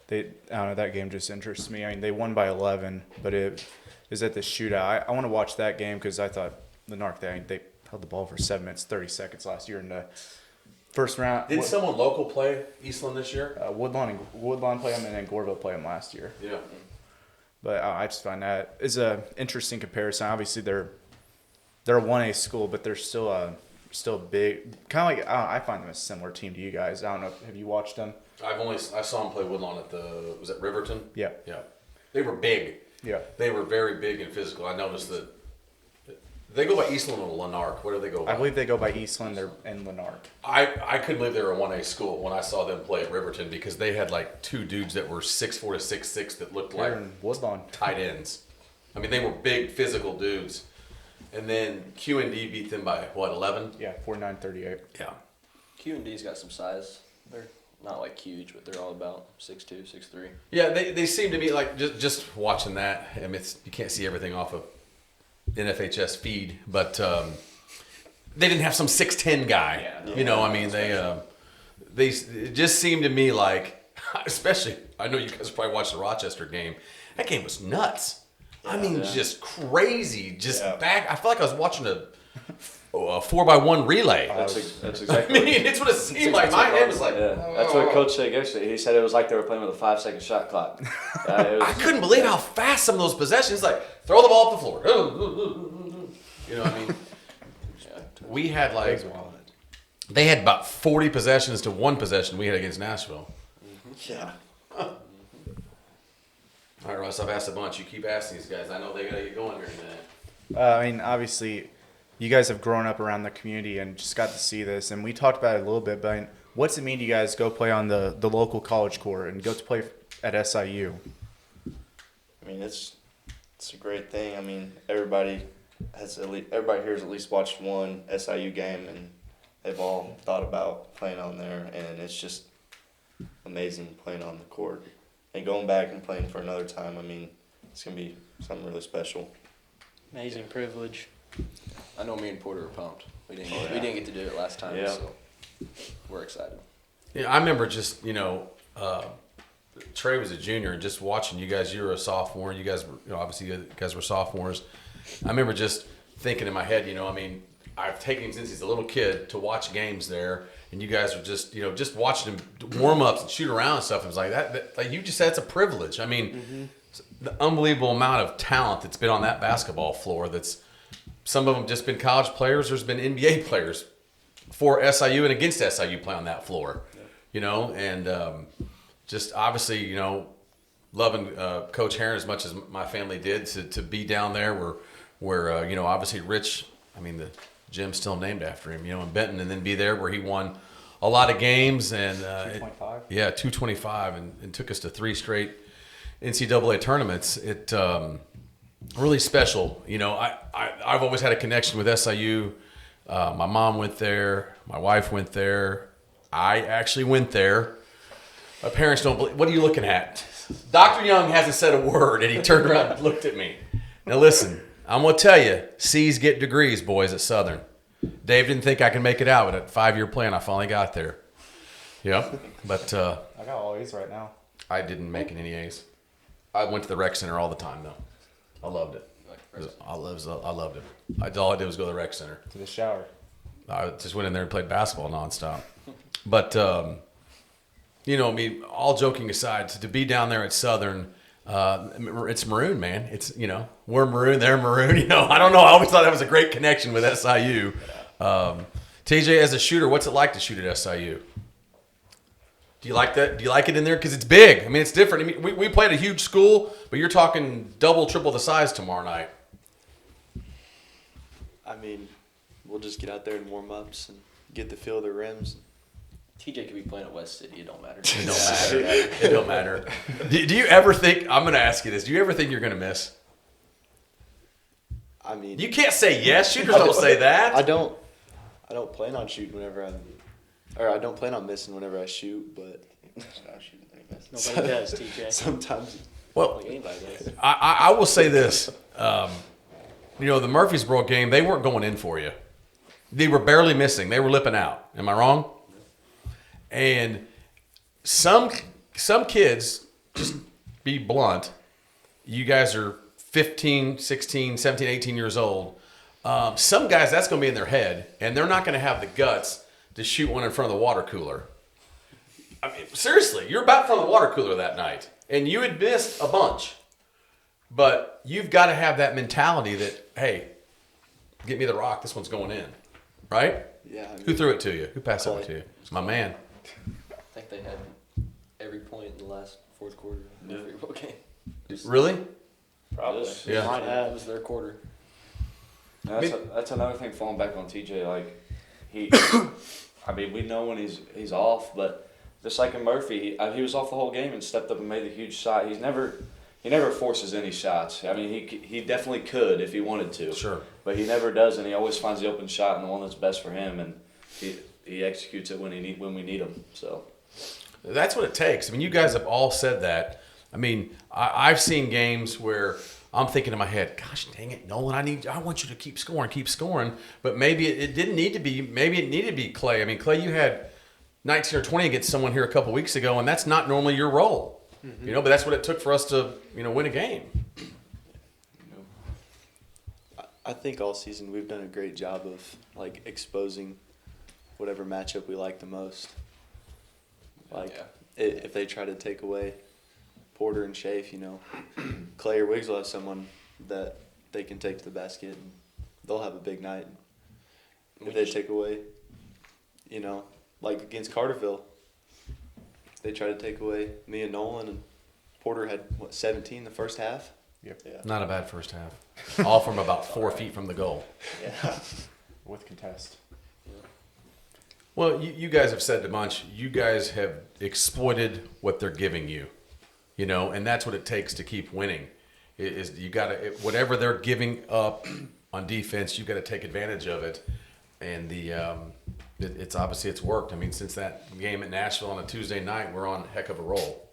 I don't know, that game just interests me. I mean, they won by 11, but it was at the shootout. I want to watch that game because I thought Lanark, they held the ball for 7 minutes, 30 seconds last year in the first round. Did someone local play Eastland this year? Woodlawn play them, and then Goreville play them last year. Yeah. But I just find that is an interesting comparison. Obviously, they're a 1A school, but they're still big. Kind of like I find them a similar team to you guys. I don't know. Have you watched them? I saw them play Woodlawn at was it Riverton? Yeah. Yeah. They were big. Yeah. They were very big and physical. I noticed that they go by Eastland or Lanark. Where do they go by? I believe they go by Eastland. They're in Lanark. I couldn't believe they were a 1A school when I saw them play at Riverton because they had like 2 dudes that were 6'4" to 6'6" that looked like They're in Woodlawn. tight ends. I mean, they were big, physical dudes. And then QND beat them by, 11? Yeah, 49-38. Yeah. Q&D's got some size. They're not like huge, but they're all about 6'2", 6'3". Yeah, they seem to be like, just watching that, I mean, you can't see everything off of NFHS feed, but they didn't have some 6'10" guy. Yeah, you know, I mean, they it just seemed to me like, especially, I know you guys probably watched the Rochester game. That game was nuts. I mean, just crazy. Just back. I felt like I was watching a 4x1 relay. That's exactly. I mean, it's what it seemed like. My head was like, that's what Coach said yesterday. He said it was like they were playing with a 5-second shot clock. I couldn't believe how fast some of those possessions. Like throw the ball up the floor. You know what I mean? We had like they had about 40 possessions to 1 possession we had against Nashville. Yeah. All right, Russ, I've asked a bunch. You keep asking these guys. I know they got to get going here in a minute. I mean, obviously, you guys have grown up around the community and just got to see this. And we talked about it a little bit, but what's it mean to you guys go play on the local college court and go to play at SIU? I mean, it's a great thing. I mean, everybody here has at least watched one SIU game, and they've all thought about playing on there, and it's just amazing playing on the court. And going back and playing for another time, I mean, it's going to be something really special. Amazing privilege. I know me and Porter are pumped. We didn't get to do it last time, so we're excited. Yeah, I remember just, Trey was a junior, and just watching you guys, you were a sophomore. You guys were, obviously you guys were sophomores. I remember just thinking in my head, I mean, I've taken him since he's a little kid to watch games there, and you guys are just, just watching him warm ups and shoot around and stuff. It was like that like you just said, it's a privilege. I mean, the unbelievable amount of talent that's been on that basketball floor. That's some of them just been college players. There's been NBA players for SIU and against SIU play on that floor, and just obviously, loving Coach Herron as much as my family did to be down there where you know, obviously Rich, I mean, the gym's still named after him, you know, in Benton, and then be there where he won a lot of games and 225. Yeah, 225 and took us to 3 straight NCAA tournaments. It really special. You know, I've always had a connection with SIU. My mom went there. My wife went there. I actually went there. My parents don't believe. What are you looking at? Dr. Young hasn't said a word, and he turned around and looked at me. Now listen, I'm going to tell you, C's get degrees, boys, at Southern. Dave didn't think I could make it out, but at 5-year plan, I finally got there. Yep. But I got all A's right now. I didn't make any A's. I went to the rec center all the time, though. I loved it. I loved it. All I did was go to the rec center. To the shower. I just went in there and played basketball nonstop. But, you know, I mean, all joking aside, to be down there at Southern, it's maroon, man. It's, you know, we're maroon, they're maroon. You know, I don't know. I always thought that was a great connection with SIU. TJ, as a shooter, what's it like to shoot at SIU? Do you like that? Do you like it in there? Because it's big. I mean, it's different. I mean, we played a huge school, but you're talking double, triple the size tomorrow night. I mean, we'll just get out there and warm ups and get the feel of the rims. TJ could be playing at West City. It don't matter. It don't matter. It don't matter. Do you ever think, I'm going to ask you this, do you ever think you're going to miss? I mean, You can't say yes. Shooters don't say that. I don't plan on shooting whenever I don't plan on missing whenever I shoot, but Nobody does, TJ. sometimes Well, Like anybody does. I will say this. You know, the Murfreesboro game, they weren't going in for you. They were barely missing. They were lipping out. Am I wrong? And some kids, just be blunt, you guys are 15, 16, 17, 18 years old. Some guys, that's going to be in their head, and they're not going to have the guts to shoot one in front of the water cooler. I mean, seriously, you're about in front of the water cooler that night, and you had missed a bunch. But you've got to have that mentality that, hey, get me the rock, this one's going in. Right? yeah. I mean, Who threw it to you? Who passed it over to you? It's my man. I think they had every point in the last fourth quarter of the football game. Really? Probably. Yeah. Might have. It was their quarter. That's another thing falling back on TJ. Like he, I mean, we know when he's off, but just like in Murphy, he was off the whole game and stepped up and made a huge shot. He never forces any shots. I mean, he definitely could if he wanted to. Sure. But he never does, and he always finds the open shot and the one that's best for him, and he executes it when we need him. So That's what it takes. I mean, you guys have all said that. I mean, I've seen games where I'm thinking in my head, gosh, dang it, Nolan, I want you to keep scoring. But maybe it didn't need to be. Maybe it needed to be Clay. I mean, Clay, you had 19 or 20 against someone here a couple weeks ago, and that's not normally your role. Mm-hmm. You know, but that's what it took for us to, you know, win a game. I think all season we've done a great job of like exposing whatever matchup we like the most. Like if they try to take away Porter and Shafe, you know, Clay or Wiggs will have someone that they can take to the basket and they'll have a big night. If they take away, you know, like against Carterville, they try to take away me and Nolan, and Porter had 17 the first half. Yep. Yeah. Not a bad first half. All from about 4 feet from the goal. Yeah. With contest. Well, you guys have said a bunch. You guys have exploited what they're giving you, you know, and that's what it takes to keep winning. Is you got to, whatever they're giving up on defense, you've got to take advantage of it. And it's obviously it's worked. I mean, since that game at Nashville on a Tuesday night, we're on a heck of a roll.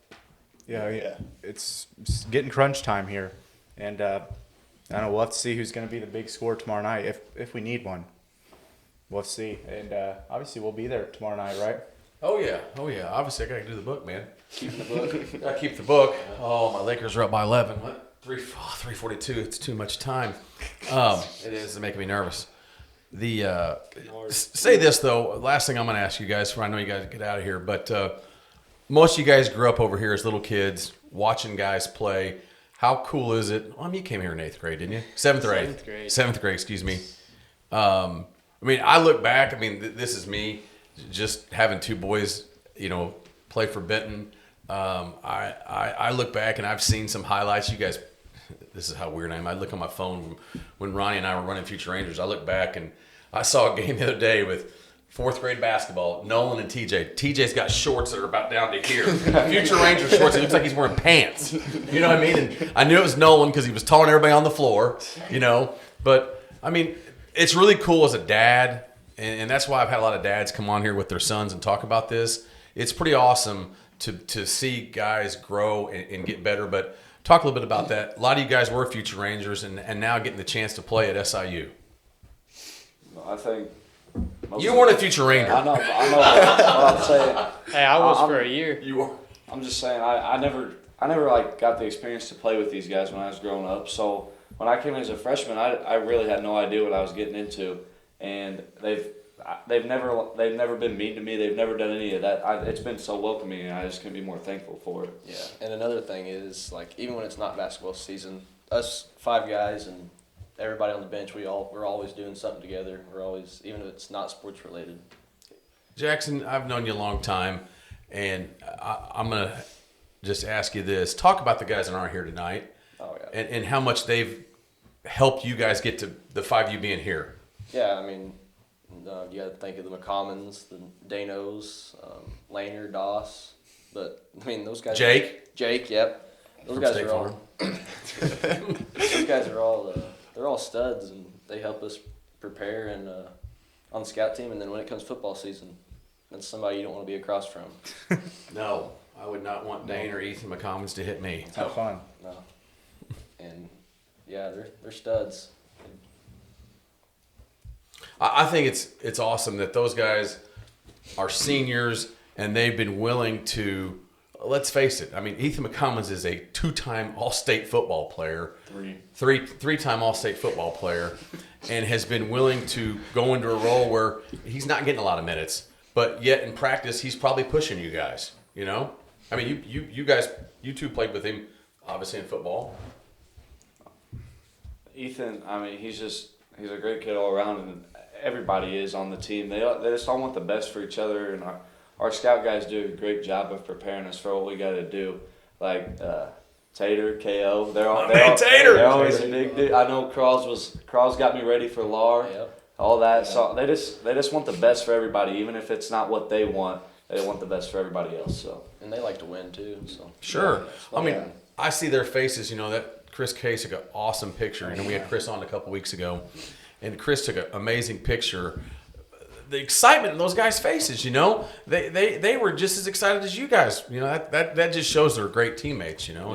Yeah. It's getting crunch time here, and I don't know. We'll have to see who's going to be the big scorer tomorrow night if we need one. We'll see, and obviously we'll be there tomorrow night, right? Oh yeah. Obviously, I got to do the book, man. Keep the book. Got to keep the book. Oh, my Lakers are up by 11. What? 3:42. It's too much time. It is. It's making me nervous. Say this though. Last thing I'm going to ask you guys, for I know you guys get out of here, but most of you guys grew up over here as little kids, watching guys play. How cool is it? Well, I mean, you came here in 8th grade, didn't you? 7th or 8th? 7th grade. 7th grade, excuse me. I mean, I look back. I mean, this is me just having two boys, you know, play for Benton. I look back and I've seen some highlights. You guys, this is how weird I am. I look on my phone when Ronnie and I were running Future Rangers. I look back and I saw a game the other day with 4th grade basketball, Nolan and TJ. TJ's got shorts that are about down to here. Future Ranger shorts. It looks like he's wearing pants. You know what I mean? And I knew it was Nolan because he was taller than everybody on the floor, you know. But, I mean, it's really cool as a dad, and that's why I've had a lot of dads come on here with their sons and talk about this. It's pretty awesome to see guys grow and get better. But talk a little bit about that. A lot of you guys were Future Rangers and now getting the chance to play at SIU. I think You weren't a Future Ranger. I know what I'm saying. Hey, I was for a year. You were. I'm just saying I never like got the experience to play with these guys when I was growing up. So when I came in as a freshman, I really had no idea what I was getting into, and they've never been mean to me. They've never done any of that. It's been so welcoming, and I just couldn't be more thankful for it. Yeah, and another thing is, like, even when it's not basketball season, us 5 guys and everybody on the bench, we're always doing something together. We're always, even if it's not sports related. Jackson, I've known you a long time, and I'm going to just ask you this. Talk about the guys that aren't here tonight. Oh, yeah. And how much they've helped you guys get to the 5 of you being here. Yeah, I mean, you got to think of the McCommons, the Danos, Lanier, Doss. But, I mean, those guys. Jake, yep. Those from guys State are all. Farm. Those guys are all. They're all studs, and they help us prepare and on the scout team. And then when it comes football season, that's somebody you don't want to be across from. No, I would not want Dane or Ethan McCommons to hit me. Have fun. No. And yeah, they're studs. I think it's awesome that those guys are seniors and they've been willing to. Let's face it. I mean, Ethan McCommons is a 2-time All-State football player, three-time All-State football player, and has been willing to go into a role where he's not getting a lot of minutes, but yet in practice he's probably pushing you guys. You know, I mean, you guys, you two played with him, obviously in football. Ethan, I mean, he's a great kid all around, and everybody is on the team. They just all want the best for each other, and our scout guys do a great job of preparing us for what we got to do. Like Tater, KO, they're always a big dude. I know Crawls got me ready for LAR, all that. Yeah. So they just want the best for everybody, even if it's not what they want. They want the best for everybody else. So and they like to win too. So sure, I mean, I see their faces. You know that Chris Case took an awesome picture. You know, we had Chris on a couple weeks ago, and Chris took an amazing picture. The excitement in those guys' faces, you know, they were just as excited as you guys. You know, that just shows they're great teammates. You know,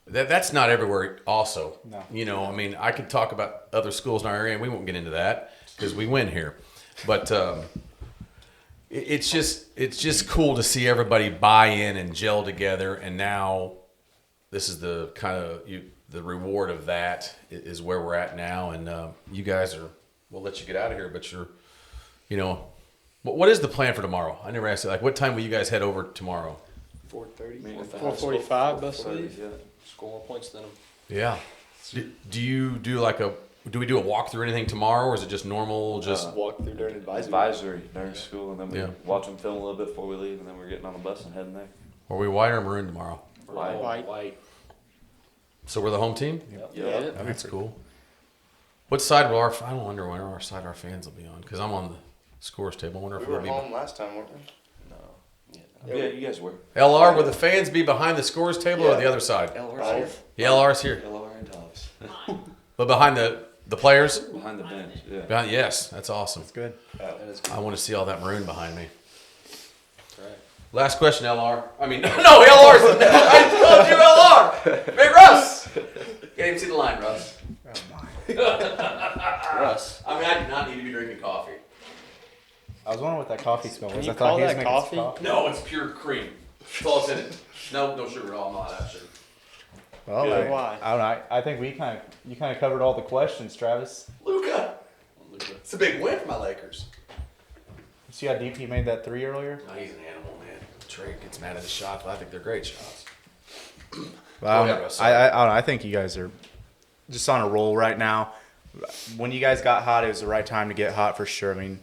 that's not everywhere. Also, no. You know, I mean, I could talk about other schools in our area, and we won't get into that because we win here. But it's just cool to see everybody buy in and gel together. And now, this is the kind of the reward of that is where we're at now. And you guys are. We'll let you get out of here, but you're. You know, what is the plan for tomorrow? I never asked you. Like, what time will you guys head over tomorrow? 4:30. 4:45, bus leave. Yeah. Score more points than them. Yeah. Do you do do we do a walkthrough or anything tomorrow, or is it just normal? Just walk through during advisory during school, and then we watch them film a little bit before we leave, and then we're getting on the bus and heading there. Are we white or maroon tomorrow? White. So we're the home team? Yeah. That's cool. What side will I don't wonder where our side our fans will be on, because I'm on the scores table. I wonder if We were they'll be home last time, weren't we? No. Yeah, you guys were. LR, will the fans be behind the scores table or the other side? LR's here. The LR's here. LR and Hobbs. But behind the players? Behind the bench, yeah. Yes, that's awesome. That's good. That is good. I want to see all that maroon behind me. That's right. Last question, LR. I mean, no, LR's. I told you LR. Big Russ. Can't even see the line, Russ. Oh my. Russ. I mean, I do not need to be drinking coffee. I was wondering what that coffee smell was. Can you I thought call he was that making coffee? coffee. No, it's pure cream. That's all it's in it. No sugar at all. I'm not that sugar. Well, Yeah, why? I don't know. I think you kind of covered all the questions, Travis. Luka. It's a big win for my Lakers. See how deep he made that 3 earlier? No, he's an animal, man. Trey gets mad at his shots, but I think they're great shots. Well, Go ahead, Russ. I don't know. I think you guys are just on a roll right now. When you guys got hot, it was the right time to get hot for sure. I mean,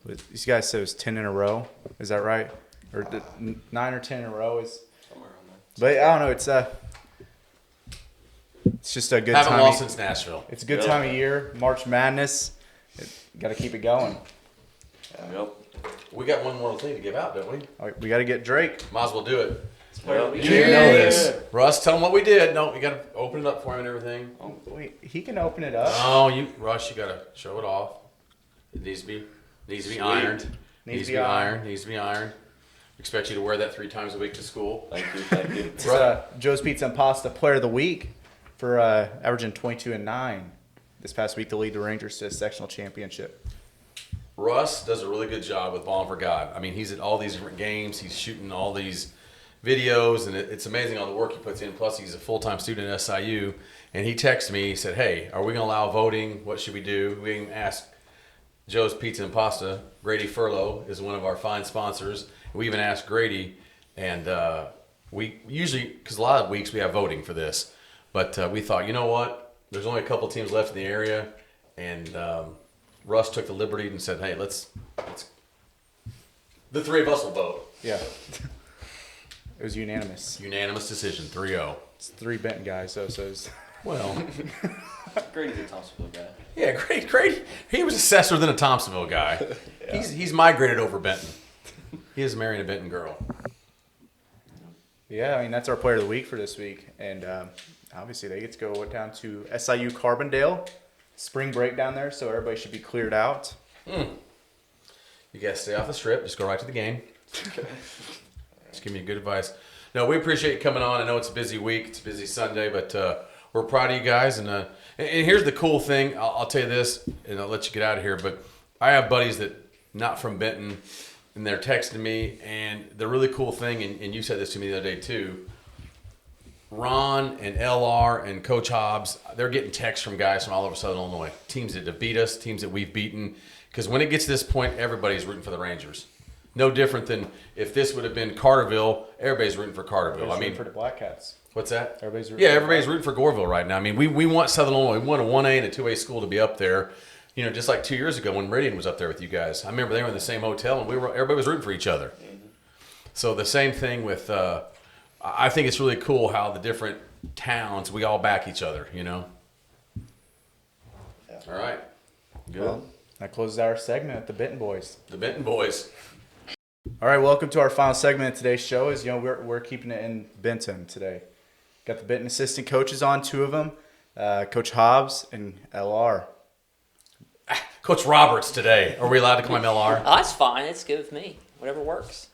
you guys said it was 10 in a row. Is that right? or 9 or 10 in a row is. Somewhere on there. But I don't know. It's just a good Haven't time. lost since Nashville. It's a good time of year. March Madness. Got to keep it going. Yep. We got one more thing to give out, don't we? All right, we got to get Drake. Might as well do it. Yep. You didn't even know this. Russ, tell them what we did. No, you got to open it up for him and everything. Oh, wait, he can open it up. Oh, Russ, you got to show it off. It needs to be ironed. Needs to be ironed. Needs to be ironed. Expect you to wear that 3 times a week to school. Thank you. Thank you. It's Joe's Pizza and Pasta Player of the Week for averaging 22 and 9 this past week to lead the Rangers to a sectional championship. Russ does a really good job with Ballin4God. I mean, he's at all these different games. He's shooting all these videos, and it's amazing all the work he puts in. Plus, he's a full-time student at SIU, and he texted me. He said, hey, are we going to allow voting? What should we do? We even asked Joe's Pizza and Pasta. Grady Furlow is one of our fine sponsors. We even asked Grady, and we usually, because a lot of weeks we have voting for this, but we thought, you know what? There's only a couple teams left in the area, and Russ took the liberty and said, hey, let's the 3 of us will vote. Yeah. It was unanimous. Unanimous decision, 3-0. It's 3 Benton guys, so it's... Well, Grady's a Thompsonville guy. yeah, great. He was assessor than a Thompsonville guy. Yeah. He's migrated over Benton. He is marrying a Benton girl. Yeah, I mean, that's our Player of the Week for this week. And obviously they get to go down to SIU Carbondale. Spring break down there, so everybody should be cleared out. You guys stay off the strip. Just go right to the game. Just give me good advice. No, we appreciate you coming on. I know it's a busy week. It's a busy Sunday, but we're proud of you guys. And here's the cool thing. I'll tell you this, and I'll let you get out of here. But I have buddies that not from Benton, and they're texting me. And the really cool thing, and you said this to me the other day too, Ron and LR and Coach Hobbs, they're getting texts from guys from all over Southern Illinois. Teams that have beat us, teams that we've beaten. Because when it gets to this point, everybody's rooting for the Rangers. No different than if this would have been Carterville, everybody's rooting for Carterville. Everybody's rooting for the Blackcats. What's that? Everybody's rooting Everybody's rooting for Goreville right now. I mean, we want Southern Illinois. We want a 1A and a 2A school to be up there. You know, just like 2 years ago when Meridian was up there with you guys. I remember they were in the same hotel and everybody was rooting for each other. So the same thing with, I think it's really cool how the different towns, we all back each other, you know? Yeah. All right. Good. Well, that closes our segment at the Benton Boys. The Benton boys. All right, welcome to our final segment of today's show. Is we're keeping it in Benton today. Got the Benton assistant coaches on, 2 of them, Coach Hobbs and LR. Coach Roberts today. Are we allowed to call him LR? Oh, that's fine. It's good with me. Whatever works.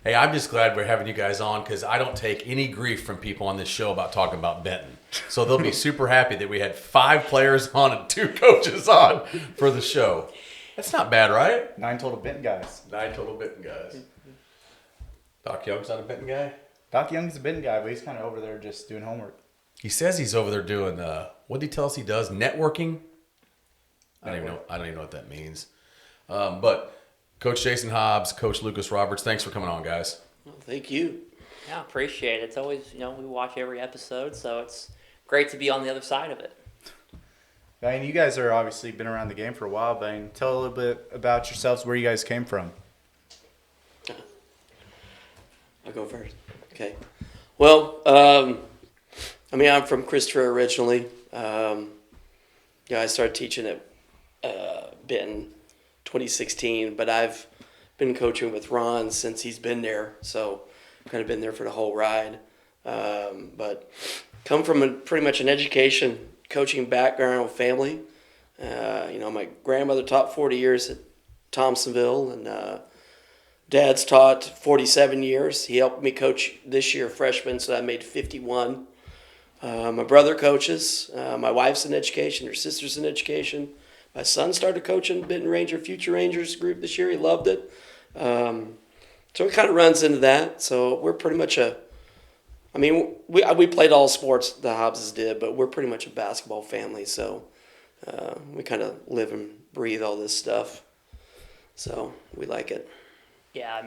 Hey, I'm just glad we're having you guys on because I don't take any grief from people on this show about talking about Benton. So they'll be super happy that we had 5 players on and 2 coaches on for the show. That's not bad, right? 9 total Benton guys. 9 total Benton guys. Doc Young's not a Benton guy? Doc Young's a Benton guy, but he's kind of over there just doing homework. He says he's over there doing, what did he tell us he does? Networking? I don't even know what that means. But Coach Jason Hobbs, Coach Lucas Roberts, thanks for coming on, guys. Well, thank you. Yeah, appreciate it. It's always, we watch every episode, so it's great to be on the other side of it. I mean, you guys are obviously been around the game for a while, but I mean, tell a little bit about yourselves, where you guys came from. I'll go first. Okay. Well, I'm from Christopher originally. I started teaching at Benton 2016, but I've been coaching with Ron since he's been there, so I've kind of been there for the whole ride. But come from pretty much an education, coaching background family. My grandmother taught 40 years at Thompsonville, and Dad's taught 47 years. He helped me coach this year freshman, so I made 51. My brother coaches. My wife's in education. Her sister's in education. My son started coaching Benton Ranger Future Rangers group this year. He loved it. So it kind of runs into that. So we're pretty much we played all sports, the Hobbses did, but we're pretty much a basketball family. So we kind of live and breathe all this stuff. So we like it. Yeah,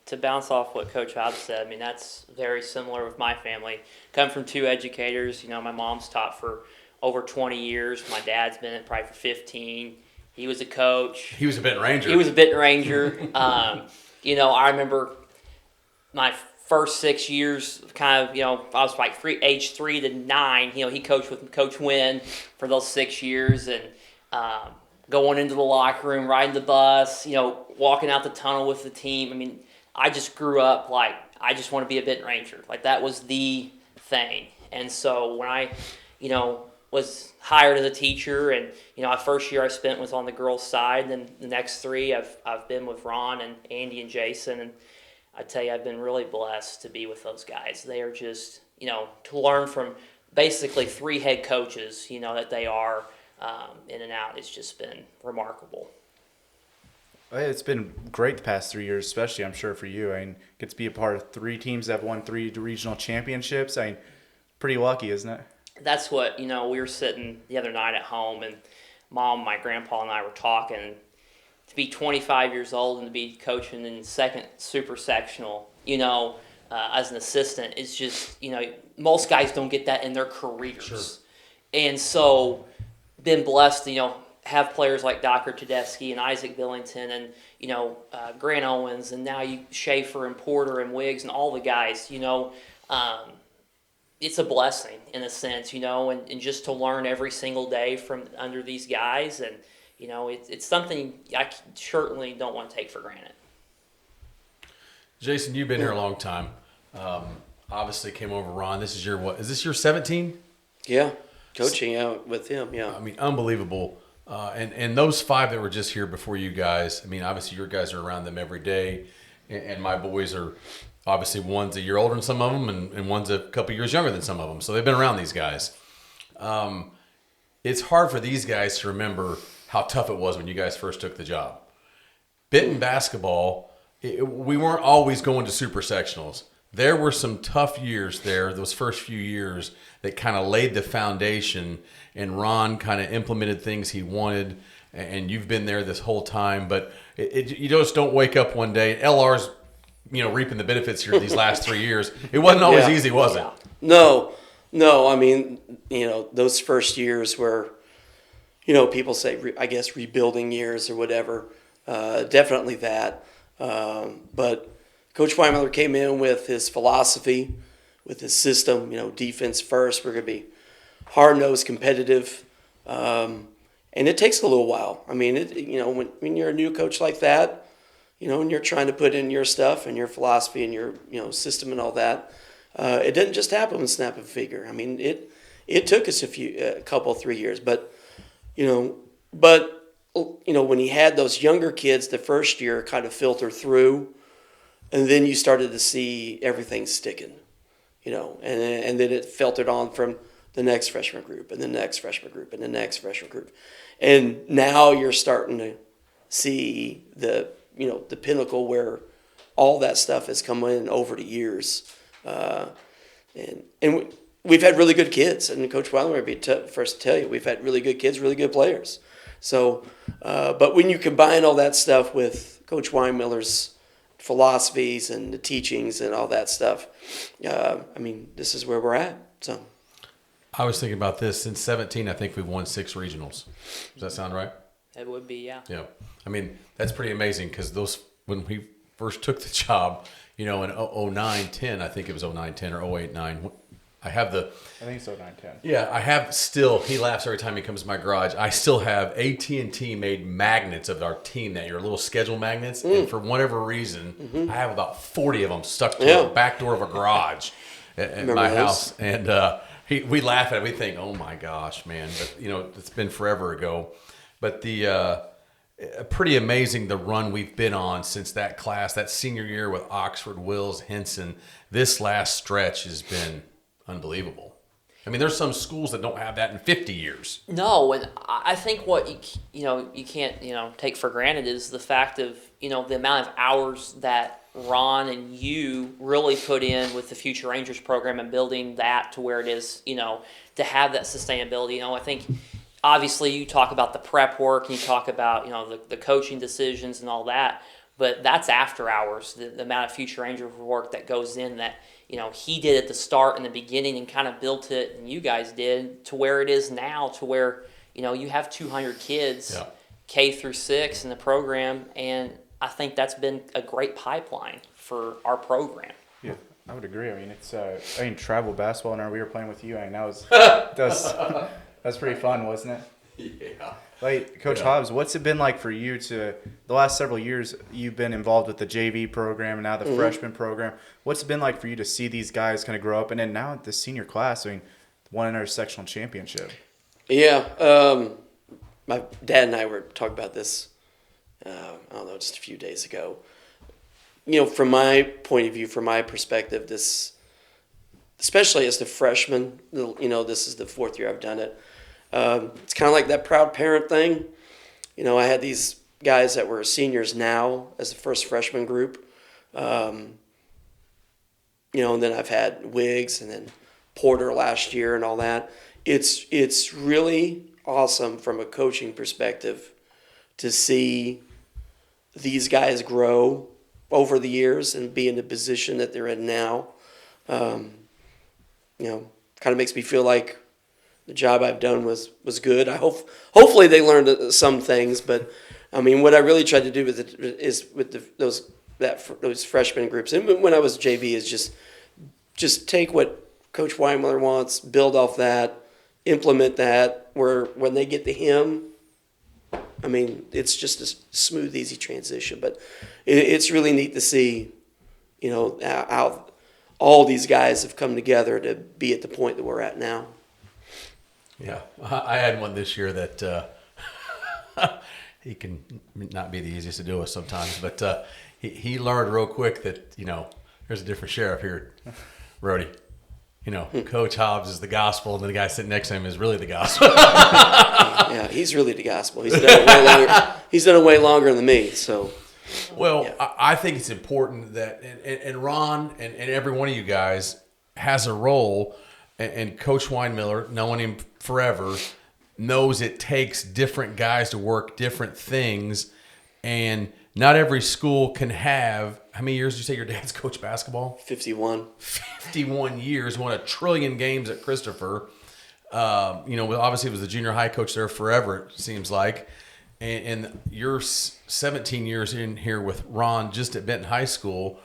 to bounce off what Coach Hobbs said, that's very similar with my family. Come from 2 educators. My mom's taught for over 20 years. My dad's been it probably for 15. He was a coach. He was a Benton Ranger. He was a Benton Ranger. I remember my first 6 years, kind of, I was like age 3 to 9. He coached with Coach Wynn for those 6 years, and going into the locker room, riding the bus, walking out the tunnel with the team. I mean, I just grew up like I just want to be a Benton Ranger. Like that was the thing. And so when I, was hired as a teacher, and my first year I spent was on the girls' side, and then the next 3 I've been with Ron and Andy and Jason, and I tell you, I've been really blessed to be with those guys. They are just, to learn from basically 3 head coaches, that they are in and out. It's just been remarkable. It's been great the past 3 years, especially I'm sure for you. I mean, get to be a part of 3 teams that have won 3 regional championships. I mean, pretty lucky, isn't it? That's what, we were sitting the other night at home, and Mom, my grandpa, and I were talking. To be 25 years old and to be coaching in second Supersectional, as an assistant, is just, most guys don't get that in their careers. Sure. And so, been blessed to, have players like Dr. Tedeschi and Isaac Billington and, Grant Owens, and now Schaefer and Porter and Wiggs and all the guys, it's a blessing in a sense, and just to learn every single day from under these guys. And, it's something I certainly don't want to take for granted. Jason, you've been here a long time. Obviously came over Ron. This is is this your 17? Yeah. Coaching out with him, yeah. I mean, unbelievable. And those 5 that were just here before you guys, I mean, obviously your guys are around them every day, and my boys are obviously one's a year older than some of them, and one's a couple years younger than some of them. So they've been around these guys. It's hard for these guys to remember how tough it was when you guys first took the job. Benton basketball, we weren't always going to super sectionals. There were some tough years there, those first few years, that kind of laid the foundation, and Ron kind of implemented things he wanted, and you've been there this whole time. But you just don't wake up one day. LR's, reaping the benefits here these last 3 years. It wasn't always easy, was it? No. I mean, those first years were, people say, I guess, rebuilding years or whatever. Definitely that. But Coach Weimiller came in with his philosophy, with his system, defense first. We're going to be hard-nosed, competitive. And it takes a little while. I mean, when you're a new coach like that, and you're trying to put in your stuff and your philosophy and your, system and all that, it didn't just happen with snap and figure. I mean, it took us a couple, 3 years. But, when he had those younger kids the first year kind of filter through, and then you started to see everything sticking, and then it filtered on from the next freshman group and the next freshman group and the next freshman group. And now you're starting to see the pinnacle where all that stuff has come in over the years. And we've had really good kids. And Coach Weiler would be first to tell you, we've had really good kids, really good players. So, but when you combine all that stuff with Coach Weimiller's philosophies and the teachings and all that stuff, this is where we're at. So, I was thinking about this. Since 17, I think we've won 6 regionals. Does that sound right? It would be, yeah. Yeah. I mean, that's pretty amazing because when we first took the job, in 09-10, I think it was 09-10 or 08-09. I think it's 09-10. Yeah, I have still, he laughs every time he comes to my garage. I still have AT&T made magnets of our team that year, little schedule magnets. And for whatever reason, I have about 40 of them stuck to the back door of a garage at my house. And we laugh at it. We think, oh my gosh, man. But, it's been forever ago. But pretty amazing the run we've been on since that class, that senior year with Oxford, Wills, Henson. This last stretch has been unbelievable. I mean, there's some schools that don't have that in 50 years. No, and I think what you can't take for granted is the fact of the amount of hours that Ron and you really put in with the Future Rangers program and building that to where it is, to have that sustainability. I think obviously you talk about the prep work and you talk about the coaching decisions and all that, but that's after hours. The amount of Future Ranger work that goes in that he did at the start and the beginning and kind of built it, and you guys did to where it is now, to where you have 200 kids K through 6 in the program, and I think that's been a great pipeline for our program. Yeah, I would agree. I mean, it's travel basketball. And we were playing with you. I mean, that's pretty fun, wasn't it? Yeah. Like, Coach Hobbs, what's it been like for you the last several years you've been involved with the JV program and now the freshman program? What's it been like for you to see these guys kind of grow up and then now the senior class, I mean, won another sectional championship? Yeah. My dad and I were talking about this, I don't know, just a few days ago. You know, from my point of view, from my perspective, this, especially as the freshman, you know, this is the fourth year I've done it. It's kind of like that proud parent thing. You know, I had these guys that were seniors now as the first freshman group. You know, and then I've had Wiggs and then Porter last year and all that. It's really awesome from a coaching perspective to see these guys grow over the years and be in the position that they're in now. You know, kind of makes me feel like the job I've done was good. Hopefully they learned some things, but I mean, what I really tried to do with it is with those freshman groups, and when I was JV, is just take what Coach Weimler wants, build off that, implement that. Where when they get to him, I mean, it's just a smooth, easy transition. But it's really neat to see, you know, how all these guys have come together to be at the point that we're at now. Yeah, I had one this year that he can not be the easiest to deal with sometimes, but he learned real quick that, you know, there's a different sheriff here, Rody. You know, Coach Hobbs is the gospel, and then the guy sitting next to him is really the gospel. Yeah, he's really the gospel. He's done it way longer. He's done it way longer than me. So, well, yeah. I think it's important that, and Ron and every one of you guys has a role. And Coach Weinmiller, knowing him forever, knows it takes different guys to work different things. And not every school can have, how many years did you say your dad's coached basketball? 51. 51 years, won 1 trillion games at Christopher. You know, obviously was the junior high coach there forever, it seems like. And you're 17 years in here with Ron just at Benton High School.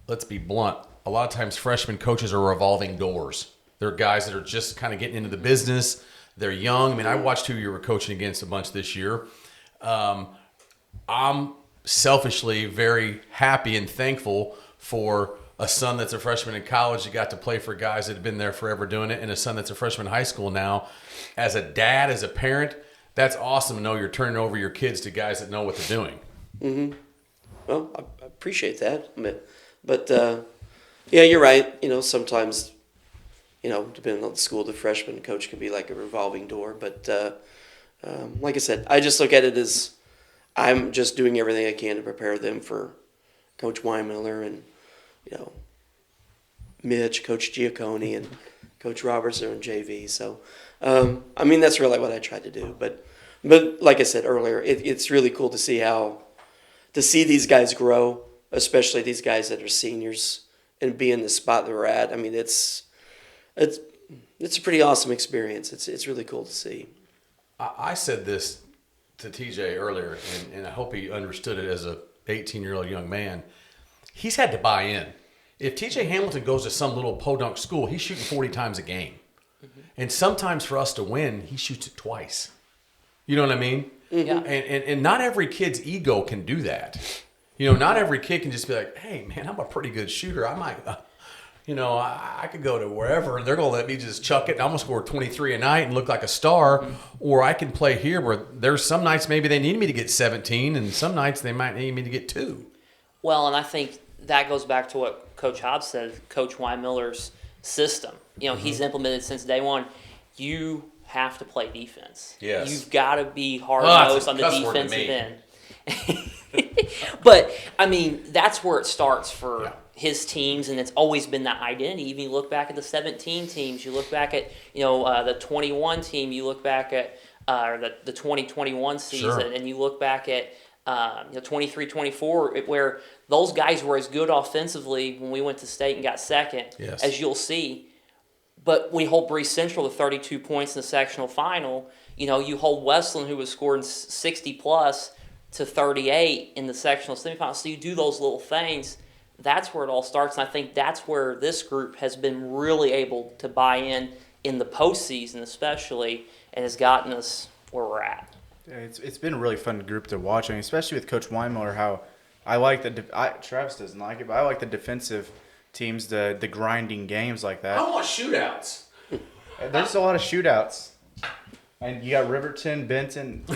Let's be blunt. A lot of times freshmen coaches are revolving doors. They're guys that are just kind of getting into the business. They're young. I mean, I watched who you were coaching against a bunch this year. I'm selfishly very happy and thankful for a son that's a freshman in college that got to play for guys that have been there forever doing it, and a son that's a freshman in high school now. As a dad, as a parent, that's awesome to know you're turning over your kids to guys that know what they're doing. Mm-hmm. Well, I appreciate that. But yeah, you're right. You know, sometimes, you know, depending on the school, the freshman coach can be like a revolving door. But like I said, I just look at it as I'm just doing everything I can to prepare them for Coach Weinmiller and, you know, Mitch, Coach Giacconi, and Coach Roberts are in JV. So, I mean, that's really what I tried to do. But like I said earlier, it's really cool to see these guys grow, especially these guys that are seniors, and be in the spot that we're at. I mean, it's a pretty awesome experience. It's really cool to see. I said this to TJ earlier, and I hope he understood it as a 18-year-old young man. He's had to buy in. If TJ Hamilton goes to some little podunk school, he's shooting 40 times a game. Mm-hmm. And sometimes for us to win, he shoots it twice. You know what I mean? Mm-hmm. Yeah. And not every kid's ego can do that. You know, not every kid can just be like, hey, man, I'm a pretty good shooter. I might, you know, I could go to wherever, and they're going to let me just chuck it, and I'm going to score 23 a night and look like a star. Mm-hmm. Or I can play here where there's some nights maybe they need me to get 17, and some nights they might need me to get 2. Well, and I think that goes back to what Coach Hobbs said, Coach Weinmiller's system. You know, he's implemented since day one. You have to play defense. Yes. You've got to be hard-nosed on the defensive end. But, I mean, that's where it starts for his teams, and it's always been that identity. Even you look back at the 17 teams, you look back at, you know, the 21 team, you look back at the 2021 season, and you look back at 23-24, where those guys were as good offensively when we went to state and got second, as you'll see. But we hold Breese Central to 32 points in the sectional final. You know, you hold Westland, who was scoring 60-plus, to 38 in the sectional semifinals. So you do those little things. that's where it all starts. And I think that's where this group has been really able to buy in the postseason especially, and has gotten us where we're at. Yeah, it's been a really fun group to watch, and especially with Coach Weinmiller, how I like Travis doesn't like it, but I like the defensive teams, the grinding games like that. I want shootouts. There's a lot of shootouts. And you got Riverton, Benton. You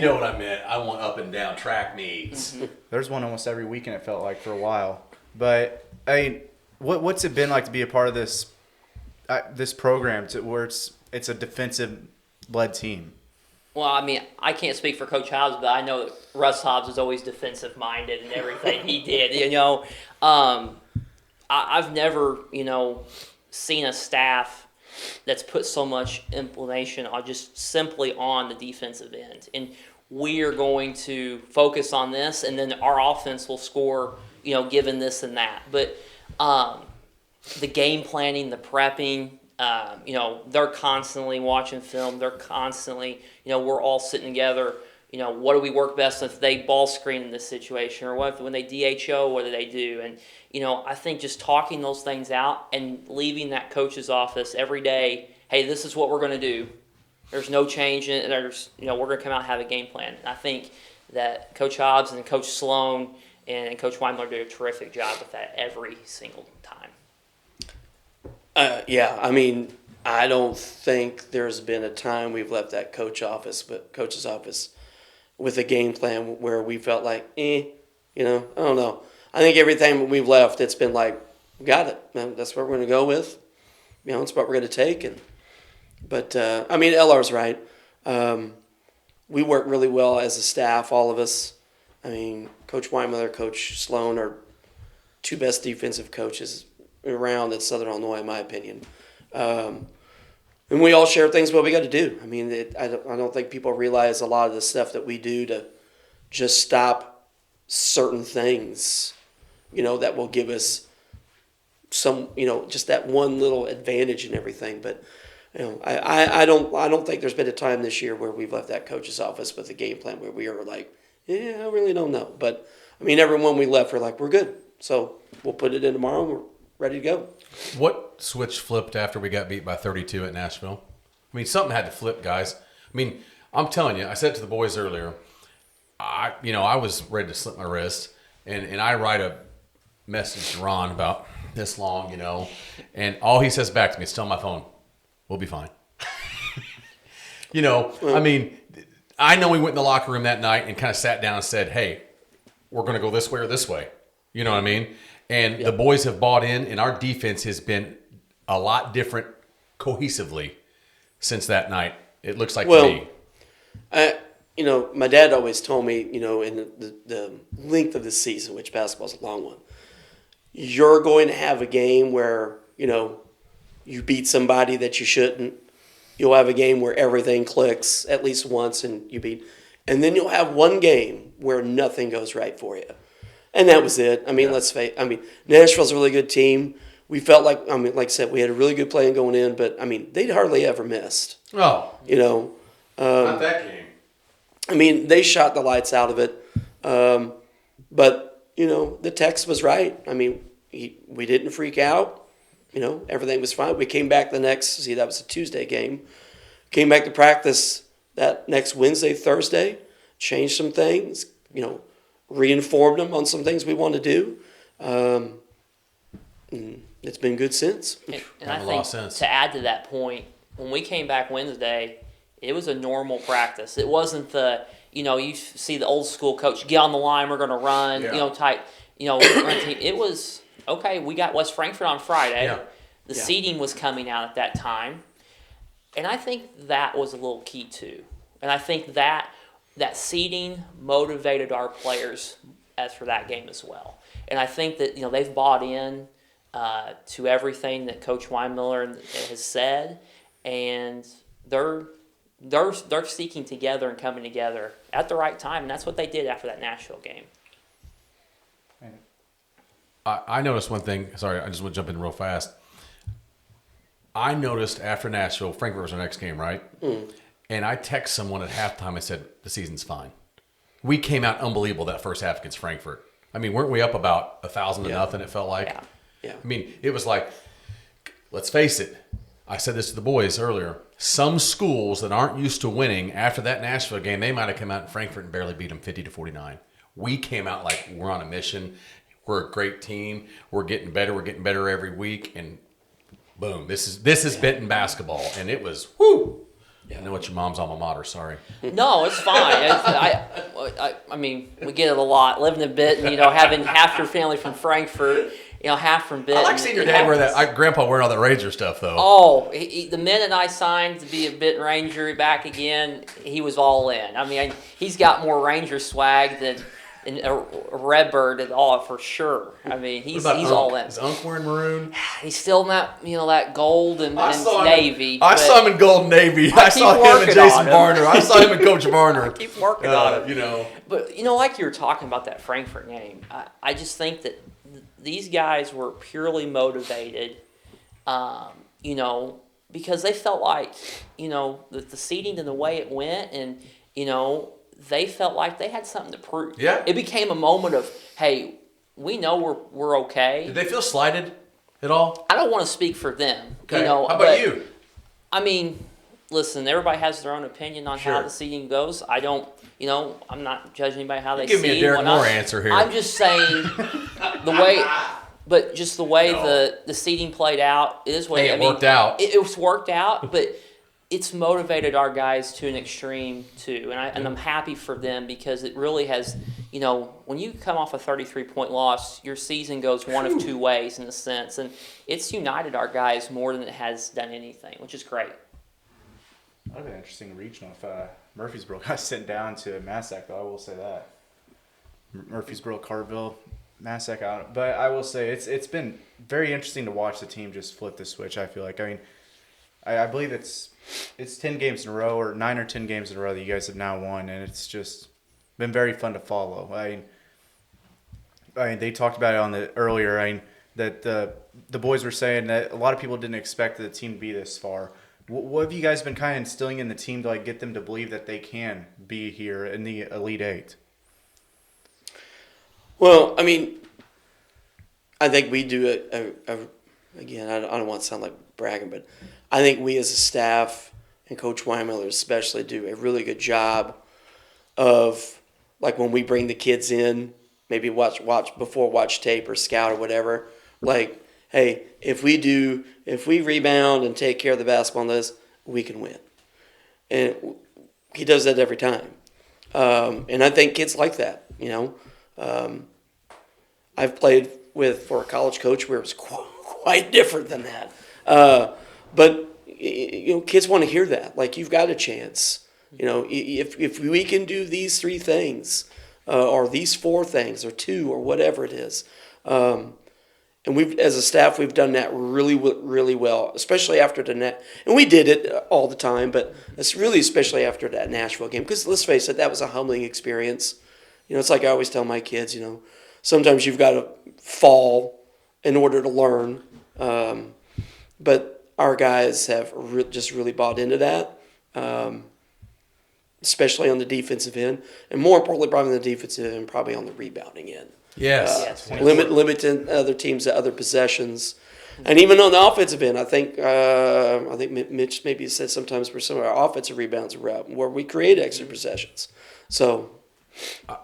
know what I meant. I want up and down track meets. There's one almost every weekend, it felt like, for a while. But, I mean, what's it been like to be a part of this program where it's a defensive-led team? Well, I mean, I can't speak for Coach Hobbs, but I know that Russ Hobbs was always defensive-minded in everything he did. I've never, seen a staff that's put so much implementation on just simply on the defensive end. And we are going to focus on this, and then our offense will score, given this and that. But the game planning, the prepping, they're constantly watching film. They're constantly, we're all sitting together. What do we work best if they ball screen in this situation, or when they DHO, what do they do? And I think just talking those things out and leaving that coach's office every day. Hey, this is what we're going to do. There's no change in it. We're going to come out and have a game plan. And I think that Coach Hobbs and Coach Sloan and Coach Weinmiller do a terrific job with that every single time. I don't think there's been a time we've left that coach's office with a game plan where we felt like, I don't know. I think every time we've left, it's been like, we got it, man. That's what we're going to go with. It's what we're going to take. But LR's right. We work really well as a staff, all of us. Coach Weinmiller, Coach Sloan are two best defensive coaches around at Southern Illinois, in my opinion. And we all share things what we got to do. I don't think people realize a lot of the stuff that we do to just stop certain things, that will give us some, just that one little advantage and everything. But I don't think there's been a time this year where we've left that coach's office with a game plan where we are like, I really don't know. But everyone we left, we're like, we're good. So we'll put it in tomorrow and we're ready to go. What switch flipped after we got beat by 32 at Nashville? Something had to flip, guys. I'm telling you, I said it to the boys earlier. I was ready to slip my wrist, and I write a message to Ron about this long, and all he says back to me is, "Tell my phone, we'll be fine." I know we went in the locker room that night and kind of sat down and said, "Hey, we're going to go this way or this way." You know what I mean? And the boys have bought in, and our defense has been a lot different cohesively since that night. It looks like to me. My dad always told me, in the length of the season, which basketball's a long one, you're going to have a game where, you beat somebody that you shouldn't. You'll have a game where everything clicks at least once and you beat. And then you'll have one game where nothing goes right for you. And that was it. Let's face it. Nashville's a really good team. We felt like, like I said, we had a really good plan going in, but, they'd hardly ever missed. Oh. Not that game. They shot the lights out of it. But, the text was right. We didn't freak out. Everything was fine. We came back that was a Tuesday game. Came back to practice that next Wednesday, Thursday, changed some things, reinformed them on some things we want to do. It's been good since. And I think to add to that point, when we came back Wednesday, it was a normal practice. It wasn't the, you see the old school coach, get on the line, we're going to run, type, run team. It was, okay, we got West Frankfort on Friday. Yeah. The seeding was coming out at that time. And I think that was a little key too. And I think that seeding motivated our players as for that game as well. And I think that, they've bought in to everything that Coach Weinmiller has said, and they're sticking together and coming together at the right time, and that's what they did after that Nashville game. I noticed one thing. Sorry, I just want to jump in real fast. I noticed after Nashville, Frankfurt was our next game, right? And I texted someone at halftime. I said, the season's fine. We came out unbelievable that first half against Frankfurt. I mean, weren't we up about 1,000 to nothing? It felt like. Yeah. Yeah. I mean, it was like, let's face it. I said this to the boys earlier. Some schools that aren't used to winning after that Nashville game, they might have come out in Frankfurt and barely beat them 50-49. We came out like we're on a mission. We're a great team. We're getting better. We're getting better every week. And boom, this is Benton basketball, and it was whoo. I know it's your mom's alma mater. Sorry. No, it's fine. I mean, we get it a lot. Living in Benton, having half your family from Frankfurt, half from Benton. I like seeing your dad wear that. Grandpa wearing all that Ranger stuff, though. Oh, the minute I signed to be a Benton Ranger back again, he was all in. I mean, he's got more Ranger swag than a Redbird at all, for sure. I mean, he's all in. Is Unc wearing maroon? He's still not, that gold and navy. I saw him in gold and navy. I saw him and Jason Varner. I saw him and Coach Varner. Keep working on it. But, like you were talking about that Frankfurt game, I just think that these guys were purely motivated, because they felt like, the seeding and the way it went, and, they felt like they had something to prove. Yeah. It became a moment of, hey, we know we're okay. Did they feel slighted at all? I don't want to speak for them. Okay. How about you? I mean, listen, everybody has their own opinion on how Sure. the seeding goes. I don't, I'm not judging anybody how they Give seed. me a Derek Moore answer here. I'm just saying the way the seeding played out is what Hey, it worked out. It was worked out, but it's motivated our guys to an extreme too, and I'm happy for them because it really has, when you come off a 33-point loss, your season goes one of two ways in a sense, and it's united our guys more than it has done anything, which is great. That would have been interesting regional if Murfreesboro got sent down to Massac, though. I will say that. Murfreesboro, Carville, Massac out. But I will say it's been very interesting to watch the team just flip the switch, I feel like. I mean, I believe it's 10 games in a row or 9 or 10 games in a row that you guys have now won, and it's just been very fun to follow. I mean, they talked about it on the earlier. I mean, that the boys were saying that a lot of people didn't expect the team to be this far. What have you guys been kind of instilling in the team to get them to believe that they can be here in the Elite Eight? Well, I mean, I think we do again, I don't want to sound like bragging, but I think we as a staff and Coach Weimiller especially do a really good job of, when we bring the kids in, maybe watch tape or scout or whatever, hey, if we rebound and take care of the basketball on this, we can win. And he does that every time. And I think kids like that, I've played for a college coach where it was quite different than that. But kids want to hear that. You've got a chance. If we can do these 3 things, or these 4 things, or 2, or whatever it is. And as a staff, we've done that really, really well, especially after the net. And we did it all the time, but it's really especially after that Nashville game. Because let's face it, that was a humbling experience. It's like I always tell my kids, sometimes you've got to fall in order to learn. But our guys have just really bought into that, especially on the defensive end. And more importantly, probably on the defensive end, probably on the rebounding end. Yes. Limiting other teams to other possessions. And even on the offensive end, I think Mitch maybe said sometimes for some of our offensive rebounds where we create extra possessions. So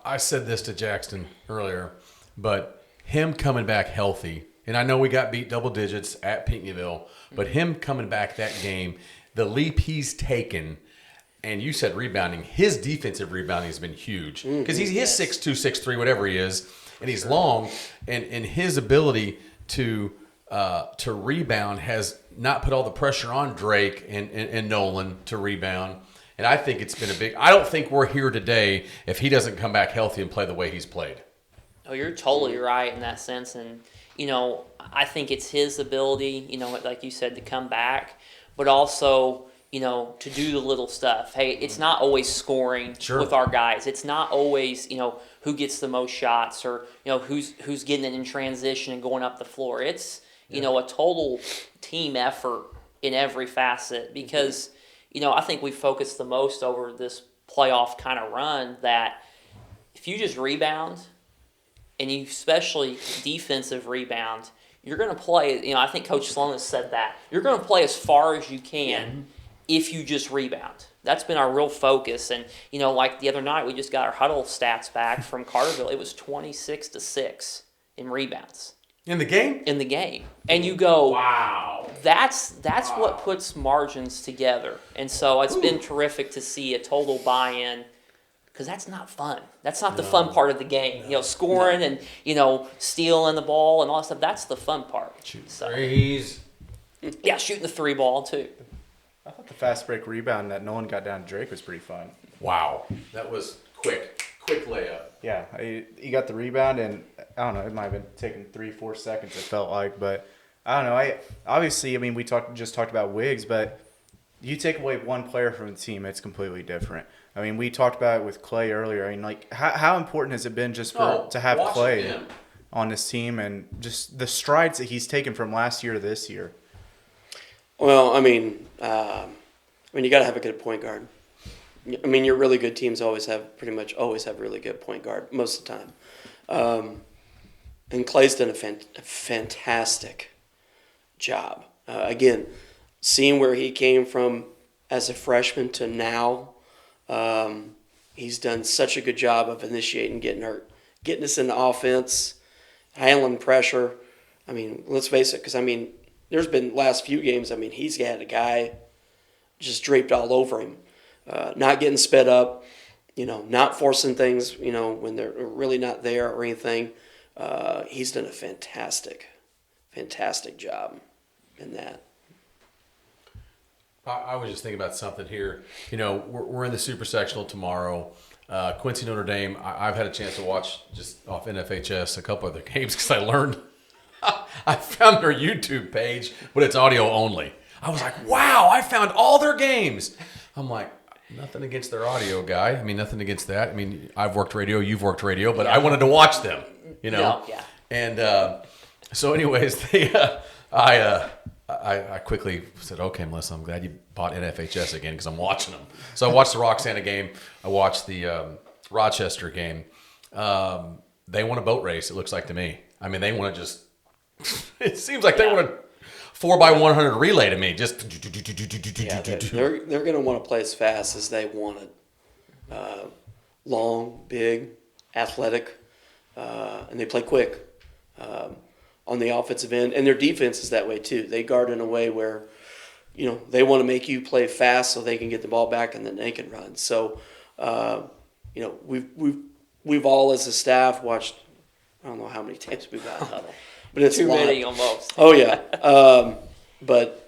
I said this to Jackson earlier, but him coming back healthy, and I know we got beat double digits at Pinckneyville, but him coming back that game, the leap he's taken, and you said rebounding, his defensive rebounding has been huge because he's 6'2", 6'3", whatever he is, and he's long, and his ability to rebound has not put all the pressure on Drake and Nolan to rebound. And I think it's been I don't think we're here today if he doesn't come back healthy and play the way he's played. Oh, you're totally right in that sense. And, I think it's his ability, like you said, to come back, but also, to do the little stuff. Hey, it's not always scoring with our guys. It's not always, who gets the most shots or, who's getting it in transition and going up the floor. It's, a total team effort in every facet because, I think we focused the most over this playoff kind of run that if you just rebound, and you especially defensive rebound, you're going to play, I think Coach Sloan has said that. You're going to play as far as you can if you just rebound. That's been our real focus. And, like the other night, we just got our huddle stats back from Carbondale. It was 26-6 in rebounds. In the game? In the game. And you go, wow. That's what puts margins together. And so it's been terrific to see a total buy-in, because that's not fun. That's not the fun part of the game. Scoring and, stealing the ball and all that stuff. That's the fun part. Shooting threes. Yeah, shooting the 3 ball, too. I thought the fast break rebound that Nolan got down to Drake was pretty fun. Wow. That was quick layup. Yeah, he got the rebound, and I don't know, it might have been taking 3-4 seconds, it felt like, but I don't know. We just talked about Wiggs, but you take away one player from the team, it's completely different. We talked about it with Clay earlier. How important has it been just to have Clay on this team, and just the strides that he's taken from last year to this year? Well, you got to have a good point guard. Your really good teams pretty much always have a really good point guard most of the time. And Clay's done a fantastic job. Again, seeing where he came from as a freshman to now, he's done such a good job of initiating, getting us into offense, handling pressure. Let's face it, because there's been last few games, he's had a guy just draped all over him. Not getting sped up, not forcing things, when they're really not there or anything. He's done a fantastic job in that. I was just thinking about something here. We're in the Supersectional tomorrow. Quincy, Notre Dame. I've had a chance to watch just off NFHS a couple other games because I learned. I found their YouTube page, but it's audio only. I was like, wow, I found all their games. I'm like, nothing against their audio guy. Nothing against that. I've worked radio, you've worked radio, but I wanted to watch them, Yeah. And so anyways, I quickly said, okay, Melissa, I'm glad you bought NFHS again because I'm watching them. So I watched the Roxana game. I watched the Rochester game. They won a boat race, it looks like to me. They want to just – it seems like they want a 4x100 relay to me. Just they're going to want to play as fast as they want it. Long, big, athletic, and they play quick on the offensive end. And their defense is that way too. They guard in a way where, they want to make you play fast so they can get the ball back and then they can run. So, we've all as a staff watched. I don't know how many times we've got huddle, but it's too a lot. many almost. Oh yeah, but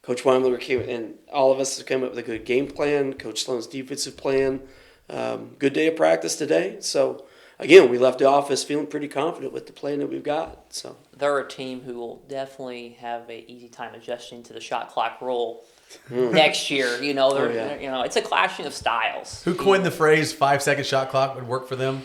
Coach Weimler came and all of us have come up with a good game plan. Coach Sloan's defensive plan. Good day of practice today. So again, we left the office feeling pretty confident with the plan that we've got. So they're a team who will definitely have an easy time adjusting to the shot clock rule next year. It's a clashing of styles. Who coined the phrase 5-second shot clock would work for them?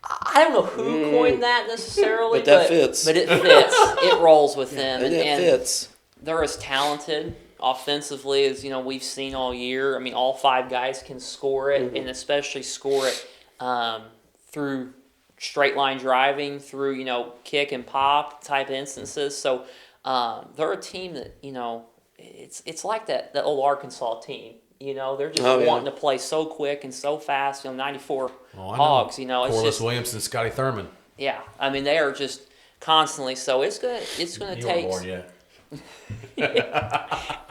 I don't know who coined that necessarily, but that fits. But it fits. It rolls with them, and it fits. They're as talented offensively as we've seen all year. All 5 guys can score it, and especially score it through straight line driving, through kick and pop type instances. So they're a team that it's like that old Arkansas team. They're just wanting to play so quick and so fast. 94 Hogs. It's Corliss just Williamson, Scotty Thurman. Yeah, they are just constantly. So it's gonna You take. weren't born yet.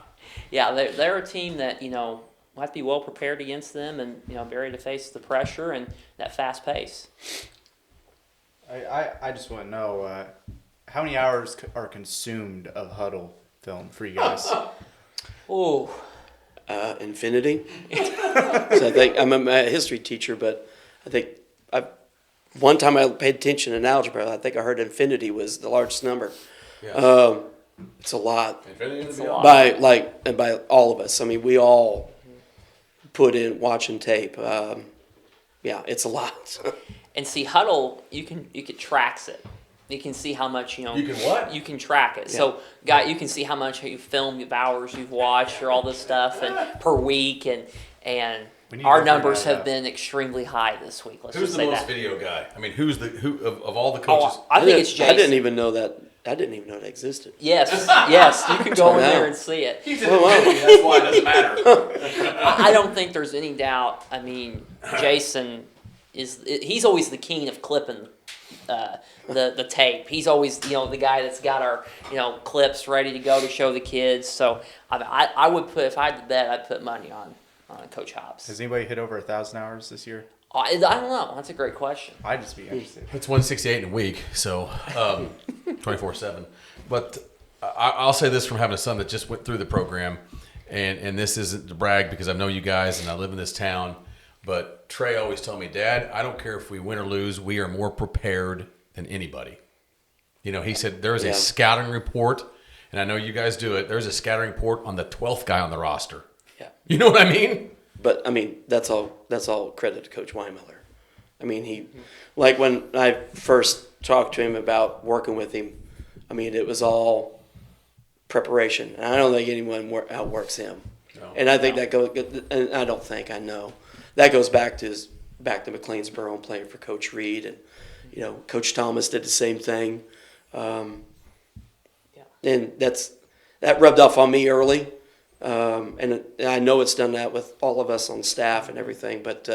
Yeah, they're a team that we'll have to be well prepared against them, and be ready to face the pressure and that fast pace. I just want to know how many hours are consumed of huddle film for you guys? Oh. Infinity. So I think I'm a history teacher, but I think one time I paid attention in algebra. I think I heard infinity was the largest number. Yeah. It's a lot. It's a lot. By all of us. We all put in watching tape. It's a lot. And see, huddle, you can tracks it. You can see how much You can what? You can track it. Yeah. So, you can see how much you filmed, the hours you've watched, or all this stuff, and per week, and our numbers have been extremely high this week. Let's Who's just the say most that. video guy? I mean, who's of all the coaches? Oh, I think it's Jason. I didn't even know that. I didn't even know it existed. Yes, you can go in there and see it. He's in the video, that's why it doesn't matter. I don't think there's any doubt. I mean, Jason he's always the king of clipping the tape. He's always, the guy that's got our, clips ready to go to show the kids. So I would put, if I had to bet, I'd put money on Coach Hobbs. Has anybody hit over 1,000 hours this year? I don't know. That's a great question. I'd just be interested. It's 168 in a week, so 24/7. But I'll say this from having a son that just went through the program, and this isn't to brag because I know you guys and I live in this town, but Trey always told me, Dad, I don't care if we win or lose, we are more prepared than anybody. He said there is a scouting report, and I know you guys do it, there's a scouting report on the 12th guy on the roster. Yeah. You know what I mean? But that's all credit to Coach Weimiller. He, like when I first talked to him about working with him, it was all preparation. And I don't think anyone outworks him. No. And I think that goes. And I don't think I know that goes back to McLeansboro and playing for Coach Reed, and Coach Thomas did the same thing. And that rubbed off on me early. And I know it's done that with all of us on staff and everything, but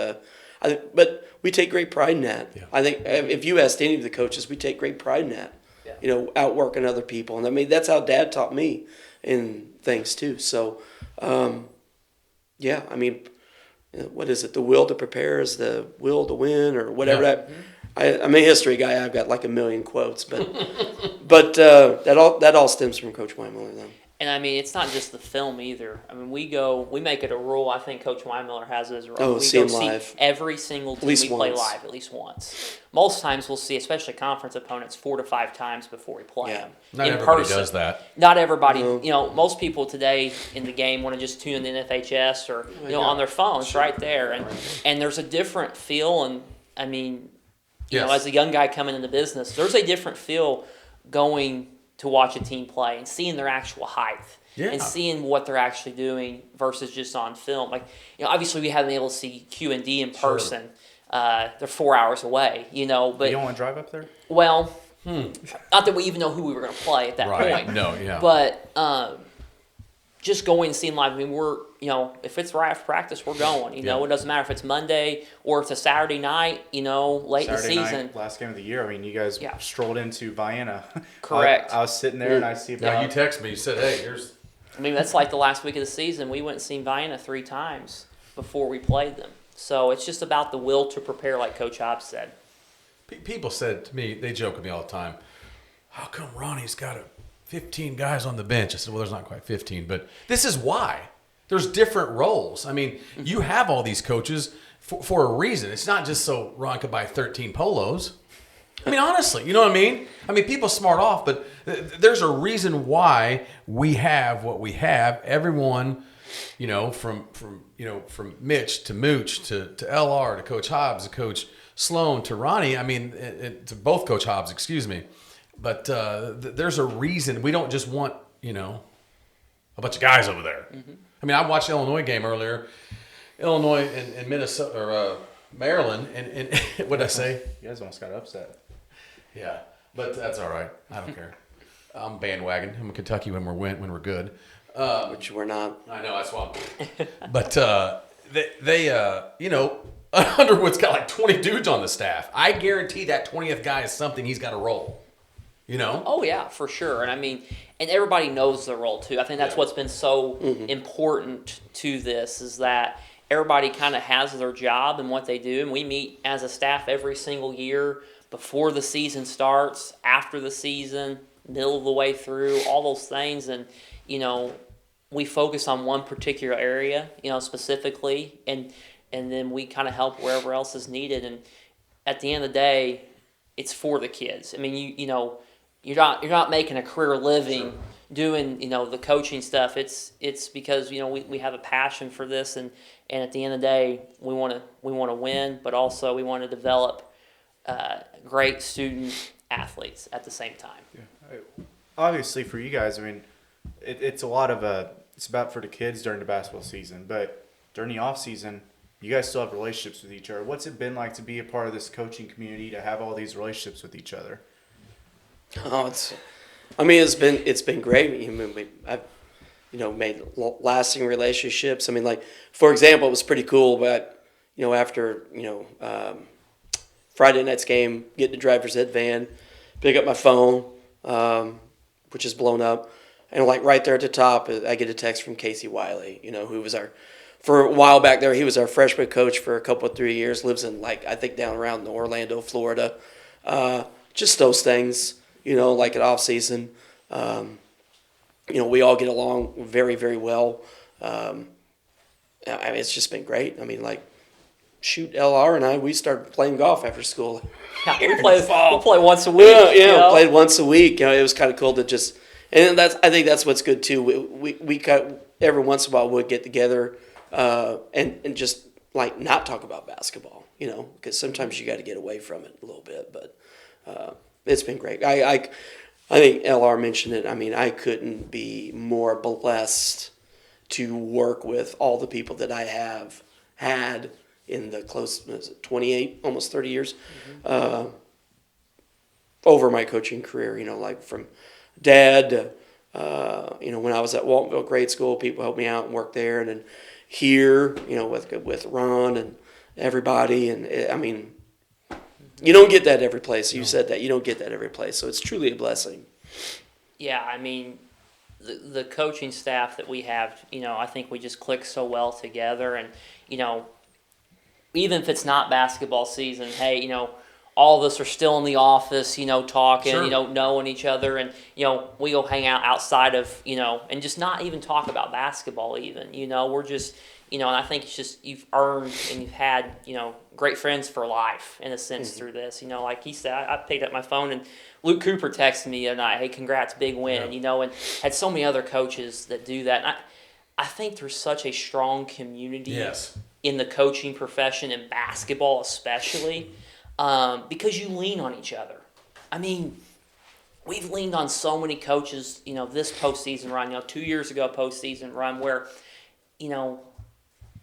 we take great pride in that. Yeah. I think if you asked any of the coaches, we take great pride in that. Yeah. Outworking other people, and that's how Dad taught me in things too. So, what is it? The will to prepare is the will to win, or whatever that. I'm a history guy. I've got like a million quotes, but that all stems from Coach Weimiller then. And it's not just the film either. We make it a rule. I think Coach Weimiller has it as a rule. We see go him live. Every single team we play live at least once. Most times we'll see, especially conference opponents, 4 to 5 times before we play them. Not in everybody person. does that. Not everybody. Most people today in the game want to just tune in FHS or on their phones right there, and there's a different feel. And as a young guy coming into business, there's a different feel going to watch a team play and seeing their actual height and seeing what they're actually doing versus just on film. Obviously we haven't been able to see Q&D in person. Sure. They're 4 hours away, but you don't want to drive up there? Well, not that we even know who we were going to play at that point. No, yeah. But just going and seeing live, we're, if it's right after practice, we're going. It doesn't matter if it's Monday or if it's a Saturday night, late in the season. Night, last game of the year. You guys strolled into Vienna. Correct. I was sitting there and I see about... Yeah, you text me. You said, hey, here's... that's like the last week of the season. We went and seen Vienna 3 times before we played them. So it's just about the will to prepare, like Coach Hobbs said. People said to me, they joke with me all the time, how come Ronnie's got 15 guys on the bench? I said, well, there's not quite 15, but this is why. There's different roles. You have all these coaches for a reason. It's not just so Ron could buy 13 polos. Honestly, you know what I mean? People smart off, but there's a reason why we have what we have. Everyone, from Mitch to Mooch to LR to Coach Hobbs to Coach Sloan to Ronnie. To both Coach Hobbs, excuse me. But there's a reason. We don't just want, a bunch of guys over there. Mm-hmm. I watched the Illinois game earlier. Illinois and Minnesota or Maryland, and what did I say? You guys almost got upset. Yeah, but that's all right. I don't care. I'm bandwagon. I'm in Kentucky when we're good. Which we're not. I know, that's why. But they Underwood's got like 20 dudes on the staff. I guarantee that 20th guy is something he's got to roll. Oh yeah, for sure. And and everybody knows their role too. I think that's what's been so important to this is that everybody kind of has their job and what they do. And we meet as a staff every single year before the season starts, after the season, middle of the way through, all those things. And, we focus on one particular area, specifically, and then we kind of help wherever else is needed. And at the end of the day, it's for the kids. You're not making a career living doing, the coaching stuff. It's because, we have a passion for this, and at the end of the day, we want to win, but also we want to develop great student athletes at the same time. Yeah. Obviously, for you guys, it's a lot of it's about for the kids during the basketball season, but during the off season, you guys still have relationships with each other. What's it been like to be a part of this coaching community, to have all these relationships with each other? Oh, it's been great. I mean, I've made lasting relationships. I mean, like, for example, it was pretty cool, but after Friday night's game, get in the driver's ed van, pick up my phone, which is blown up, and like right there at the top, I get a text from Casey Wiley, who was for a while back there, he was our freshman coach for a couple of 3 years, lives in I think down around Orlando, Florida. Just those things, like at off season. We all get along very, very well. I mean, it's just been great. I mean, LR and I, we started playing golf after school. Yeah, we play once a week. Played once a week. It was kind of cool to just, and I think that's what's good too. We every once in a while we'd get together and just not talk about basketball, because sometimes you got to get away from it a little bit. But it's been great. I think LR mentioned it. I mean, I couldn't be more blessed to work with all the people that I have had in the close 28, almost 30 years over my coaching career. From Dad to, when I was at Waltonville grade school, people helped me out and worked there. And then here, with Ron and everybody. And I mean, you don't get that every place. You said that. You don't get that every place. So it's truly a blessing. Yeah, I mean, the coaching staff that we have, I think we just click so well together. And, even if it's not basketball season, hey, all of us are still in the office, talking, Sure. Knowing each other. And, we go hang out outside of, and just not even talk about basketball even. We're just, and I think it's just you've earned and you've had, great friends for life in a sense through this. Like he said, I picked up my phone and Luke Cooper texted me the other night, hey, congrats, big win, and had so many other coaches that do that. And I think there's such a strong community in the coaching profession and basketball especially because you lean on each other. I mean, we've leaned on so many coaches, this postseason run, 2 years ago postseason run where,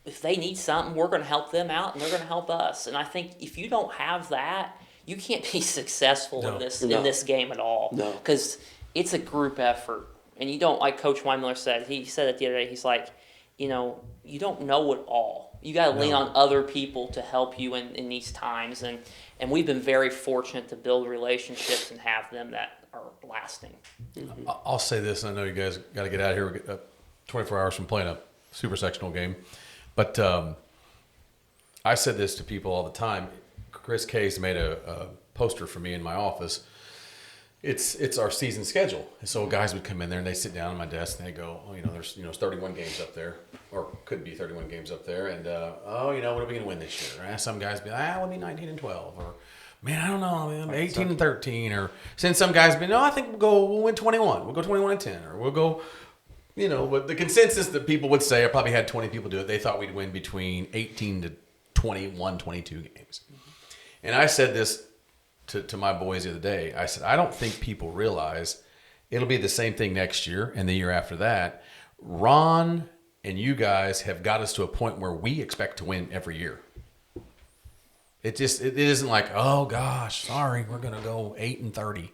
if they need something, we're going to help them out and they're going to help us. And I think if you don't have that, you can't be successful in this game at all. No. Because it's a group effort. And you don't, like Coach Weimler said, he said it the other day, he's like, you don't know it all. You got to lean on other people to help you in these times. And we've been very fortunate to build relationships and have them that are lasting. Mm-hmm. I'll say this, and I know you guys got to get out of here. We get 24 hours from playing a Supersectional game. But I said this to people all the time. Chris Case made a poster for me in my office. It's our season schedule. And so guys would come in there and they sit down at my desk and they go, there's 31 games up there, or could be 31 games up there, and what are we going to win this year? And some guys be like, we'll be 19-12, or man, I don't know, 18-13, or since some guys be, no, I think we'll win 21. We'll go 21-10, or we'll go. But the consensus that people would say, I probably had 20 people do it, they thought we'd win between 18 to 21, 22 games. And I said this to my boys the other day. I said, I don't think people realize it'll be the same thing next year and the year after that. Ron and you guys have got us to a point where we expect to win every year. It isn't like, oh gosh, sorry, we're going to go 8-30.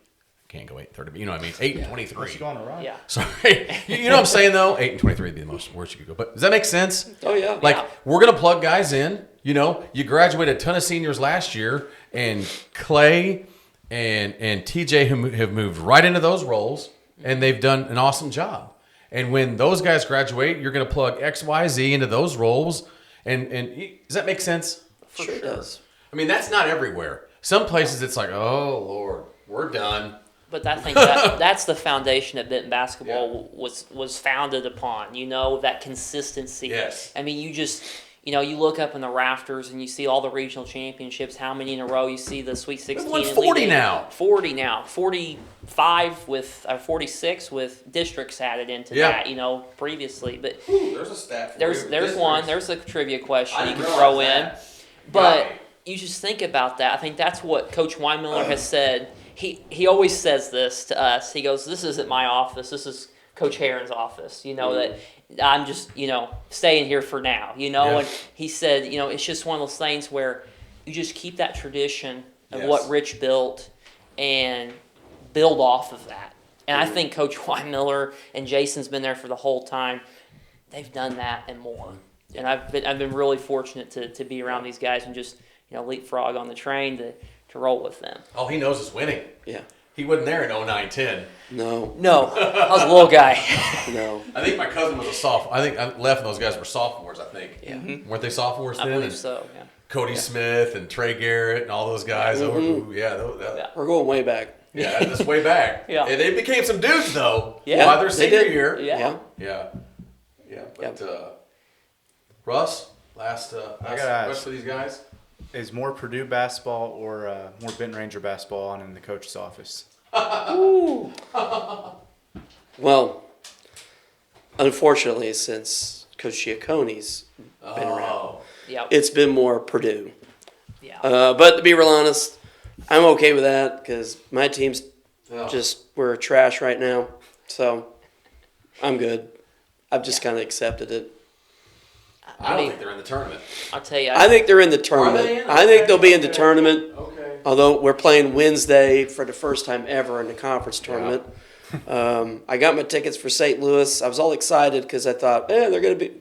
Can't go 8-30, but you know what I mean. 8-23. Let's go on a run. Yeah. Sorry, you know what I'm saying though. 8-23 would be the most worst you could go. But does that make sense? Oh yeah. We're gonna plug guys in. You graduated a ton of seniors last year, and Clay and TJ have moved right into those roles, and they've done an awesome job. And when those guys graduate, you're gonna plug X, Y, Z into those roles. And does that make sense? For sure does. I mean, that's not everywhere. Some places it's like, oh Lord, we're done. But I think that's the foundation that Benton basketball was founded upon, that consistency. Yes. I mean, you just, you look up in the rafters and you see all the regional championships, how many in a row you see the Sweet 16. We've won 40 now. 40 now. 45 with, 46 with districts added into that, previously. But there's a stat for there's one. There's a trivia question you can throw in. But you just think about that. I think that's what Coach Weimiller has said. He always says this to us. He goes, this isn't my office. This is Coach Heron's office, that I'm just, staying here for now, and he said, it's just one of those things where you just keep that tradition of what Rich built and build off of that. And I think Coach Miller and Jason's been there for the whole time. They've done that and more. And I've been really fortunate to be around these guys and just, leapfrog on the train to roll with them. All he knows is winning. Yeah. He wasn't there in 09-10. No. I was a little guy. No. I think my cousin was a sophomore. I think I left and those guys were sophomores, I think. Yeah. Weren't they sophomores then? I believe And so, yeah. Cody Smith and Trey Garrett and all those guys. We're going way back. Yeah, that's way back. Yeah. And they became some dudes, though, Yeah, by their they senior did. year. Yeah. Yeah. But, Russ, last gotta ask. question for these guys. Is more Purdue basketball or more Benton Ranger basketball on in the coach's office? Well, unfortunately, since Coach Giaccone's been around, Yeah. it's been more Purdue. Yeah. But to be real honest, I'm okay with that because my team's Yeah. we're trash right now. So I'm good. I've just kind of accepted it. I don't think they're in the tournament. I'll tell you. I think they're in the tournament. they in? I think they'll be in the tournament. Okay. Although we're playing Wednesday for the first time ever in the conference tournament. I got my tickets for St. Louis. I was all excited because I thought, they're going to be.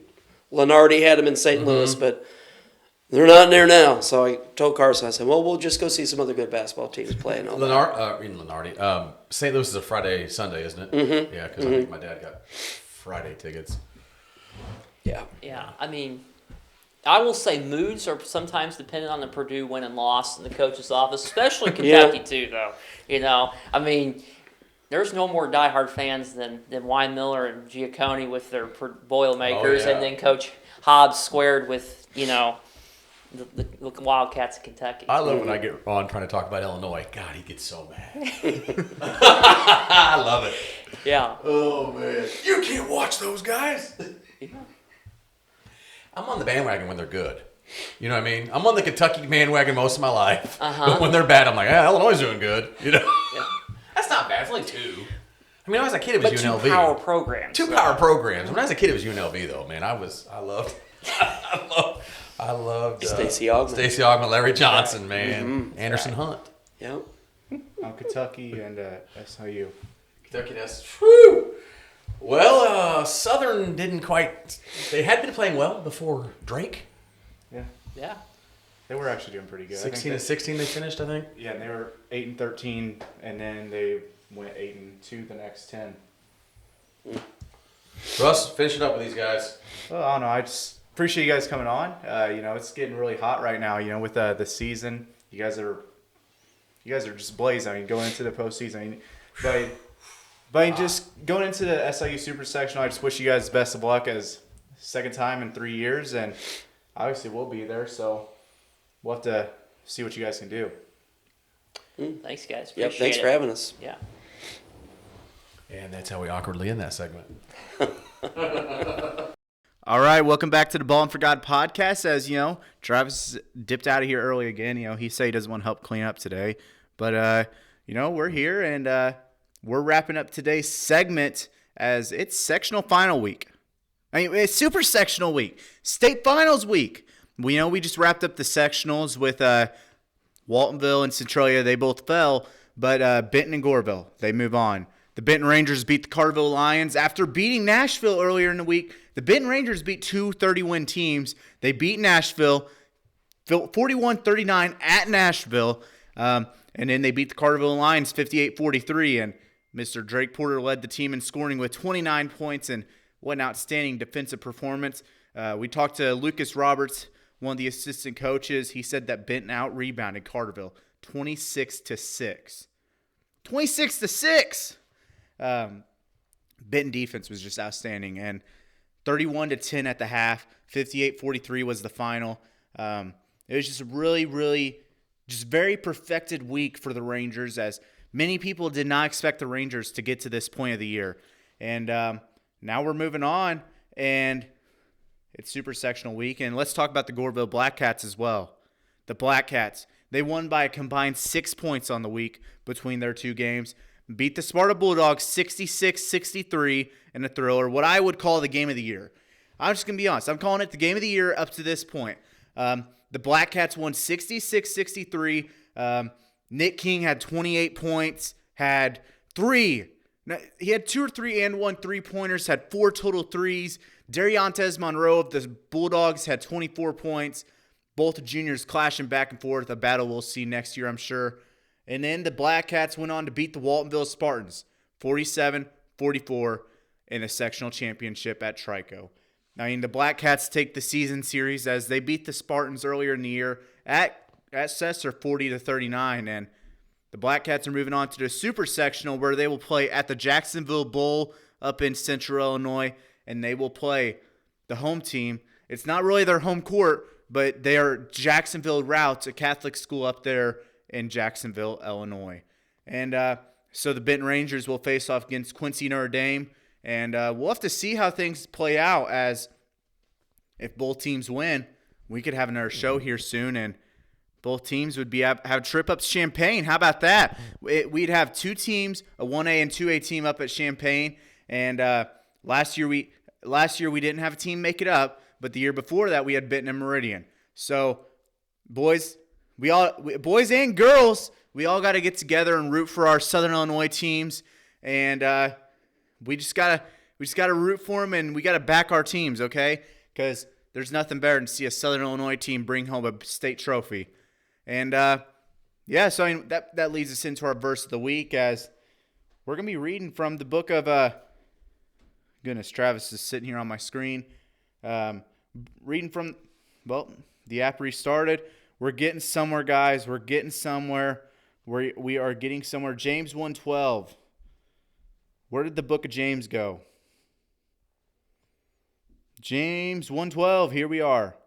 Lenardi had them in St. Louis, but they're not in there now. So I told Carson, I said, well, we'll just go see some other good basketball teams play. And all that. Lenardi. St. Louis is a Friday, Sunday, isn't it? Mm-hmm. Yeah, because I think my dad got Friday tickets. Yeah. Yeah, I mean, I will say moods are sometimes dependent on the Purdue win and loss in the coach's office, especially Kentucky too, though. I mean, there's no more diehard fans than Miller and Giacone with their Boilermakers, and then Coach Hobbs squared with, the Wildcats of Kentucky. I love when I get on trying to talk about Illinois. God, he gets so mad. I love it. Yeah. Oh, man. You can't watch those guys. I'm on the bandwagon when they're good. You know what I mean? I'm on the Kentucky bandwagon most of my life. But when they're bad, I'm like, Illinois is doing good. Yeah. That's not bad. It's only 2. I mean, when I was a kid, it was But UNLV. 2 power programs. 2 power programs. When I was a kid, it was UNLV, though, man. I loved I loved Stacey Augmon. Stacey Augmon, Larry Johnson, man. Anderson Hunt. Yep. Kentucky and SIU. Kentucky, that's whew. Well, Southern didn't quite. They had been playing well before Drake. Yeah. They were actually doing pretty good. 16-16 they finished, I think. Yeah, and they were 8-13, and then they went 8-2 the next 10. Russ, finish it up with these guys. Well, I don't know. I just appreciate you guys coming on. It's getting really hot right now. With the season, you guys are just blazing. I mean, going into the postseason. I mean, But just going into the SIU Supersectional, I just wish you guys the best of luck as second time in 3 years, and obviously we'll be there, so we'll have to see what you guys can do. Thanks, guys. Yep. Appreciate Thanks it. for having us. Yeah. And that's how we awkwardly end that segment. All right, welcome back to the Ballin4God podcast. As you know, Travis dipped out of here early again. He said he doesn't want to help clean up today, but we're here and we're wrapping up today's segment as it's sectional final week. I mean, it's super sectional week, state finals week. We just wrapped up the sectionals with Waltonville and Centralia. They both fell, but Benton and Goreville, they move on. The Benton Rangers beat the Carbondale Lions after beating Nashville earlier in the week. The Benton Rangers beat 2 30-win teams. They beat Nashville 41-39 at Nashville, and then they beat the Carbondale Lions 58-43, and Mr. Drake Porter led the team in scoring with 29 points and what an outstanding defensive performance. We talked to Lucas Roberts, one of the assistant coaches. He said that Benton out-rebounded Carterville 26-6. 26-6! Benton defense was just outstanding, and 31-10 at the half, 58-43 was the final. It was just a really, really just very perfected week for the Rangers, as many people did not expect the Rangers to get to this point of the year. And now we're moving on, and it's Super Sectional week. And let's talk about the Goreville Blackcats as well. The Blackcats, they won by a combined 6 points on the week between their 2 games. beat the Sparta Bulldogs 66-63 in a thriller, what I would call the game of the year. I'm just going to be honest. I'm calling it the game of the year up to this point. The Blackcats won 66-63. Nick King had 28 points, had 3. He had 2 or 3 and 1 3-pointers, had 4 total threes. Dariantes Monroe of the Bulldogs had 24 points. Both juniors clashing back and forth, a battle we'll see next year, I'm sure. And then the Blackcats went on to beat the Waltonville Spartans 47-44 in a sectional championship at Trico. I mean, the Blackcats take the season series as they beat the Spartans earlier in the year at Sesser 40-39, and the Blackcats are moving on to the Supersectional where they will play at the Jacksonville Bowl up in Central Illinois, and they will play the home team. It's not really their home court, but they are Jacksonville Routt, a Catholic school up there in Jacksonville, Illinois. And so the Benton Rangers will face off against Quincy, Notre Dame, and we'll have to see how things play out, as if both teams win, we could have another show here soon, and both teams would have a trip up to Champaign. How about that? We'd have 2 teams, a 1A and 2A team up at Champaign, and last year we didn't have a team make it up, but the year before that we had Benton and Meridian. So boys and girls, we all got to get together and root for our Southern Illinois teams, and we just gotta root for them, and we gotta back our teams, okay? Because there's nothing better than to see a Southern Illinois team bring home a state trophy. And so I mean, that leads us into our verse of the week, as we're gonna be reading from the book of goodness, Travis is sitting here on my screen, reading from the app restarted. We're getting somewhere, guys. We're getting somewhere. We are getting somewhere. James 1:12. Where did the book of James go? James 1:12, here we are.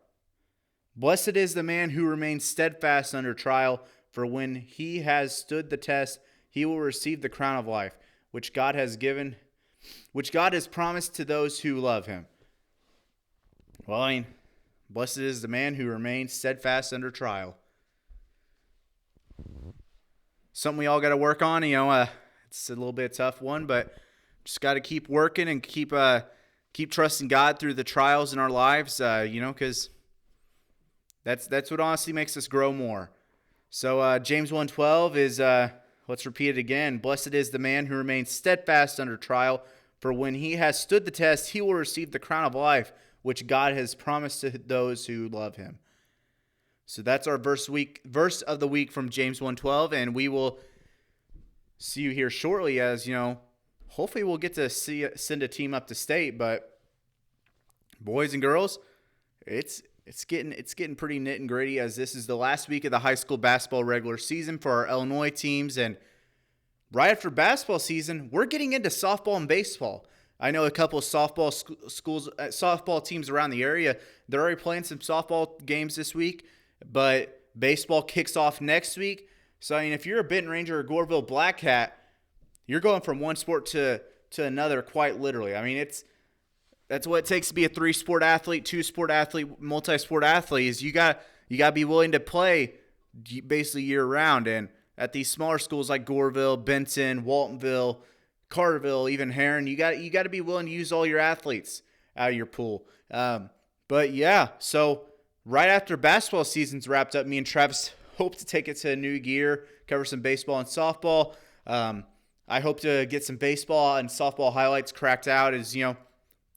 Blessed is the man who remains steadfast under trial, for when he has stood the test, he will receive the crown of life, which God has promised to those who love him. Well, I mean, blessed is the man who remains steadfast under trial. Something we all got to work on, it's a little bit tough one, but just got to keep working and keep trusting God through the trials in our lives, because that's what honestly makes us grow more. So James 1:12 is, let's repeat it again. Blessed is the man who remains steadfast under trial, for when he has stood the test, he will receive the crown of life, which God has promised to those who love him. So that's our verse of the week from James 1:12, and we will see you here shortly, as hopefully we'll get to send a team up to state. But boys and girls, it's getting pretty nit and gritty, as this is the last week of the high school basketball regular season for our Illinois teams, and right after basketball season, we're getting into softball and baseball. I know a couple of softball teams around the area. They're already playing some softball games this week, but baseball kicks off next week. So, I mean, if you're a Benton Ranger or Goreville Blackcat, you're going from one sport to another quite literally. I mean, that's what it takes to be a 3-sport athlete, 2-sport athlete, multi-sport athlete, is you got to be willing to play basically year-round. And at these smaller schools like Goreville, Benton, Waltonville, Carterville, even Heron, you got to be willing to use all your athletes out of your pool. But yeah, so right after basketball season's wrapped up, me and Travis hope to take it to a new gear, cover some baseball and softball. I hope to get some baseball and softball highlights cracked out, as we're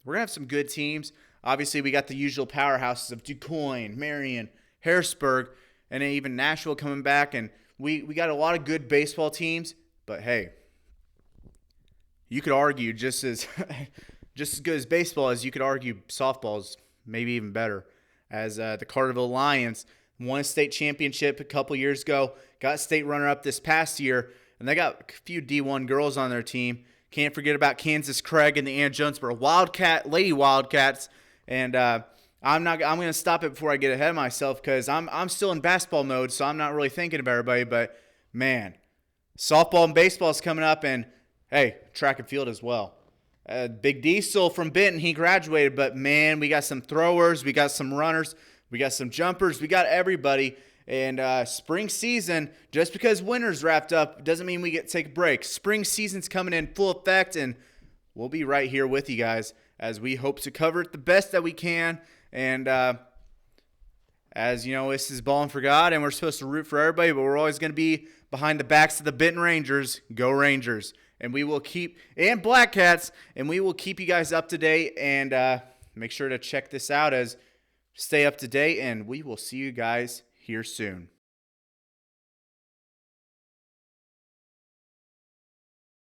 gonna have some good teams. Obviously, we got the usual powerhouses of DuQuoin, Marion, Harrisburg, and then even Nashville coming back, and we got a lot of good baseball teams. But hey, you could argue just as good as baseball as you could argue softball is maybe even better, as the Carterville Lions won a state championship a couple years ago, got state runner-up this past year, and they got a few D1 girls on their team. Can't forget about Kansas Craig and the Ann Jonesboro Lady Wildcats. And I'm going to stop it before I get ahead of myself, because I'm still in basketball mode, so I'm not really thinking of everybody. But man, softball and baseball is coming up, and hey, track and field as well. Big Diesel from Benton, he graduated, but man, we got some throwers, we got some runners, we got some jumpers, we got everybody. And spring season, just because winter's wrapped up, doesn't mean we get to take a break. Spring season's coming in full effect, and we'll be right here with you guys as we hope to cover it the best that we can. And as you know, this is Ballin4God, and we're supposed to root for everybody, but we're always going to be behind the backs of the Benton Rangers. Go Rangers. And we will keep, and Blackcats, and we will keep you guys up to date. And make sure to check this out as stay up to date, and we will see you guys here soon.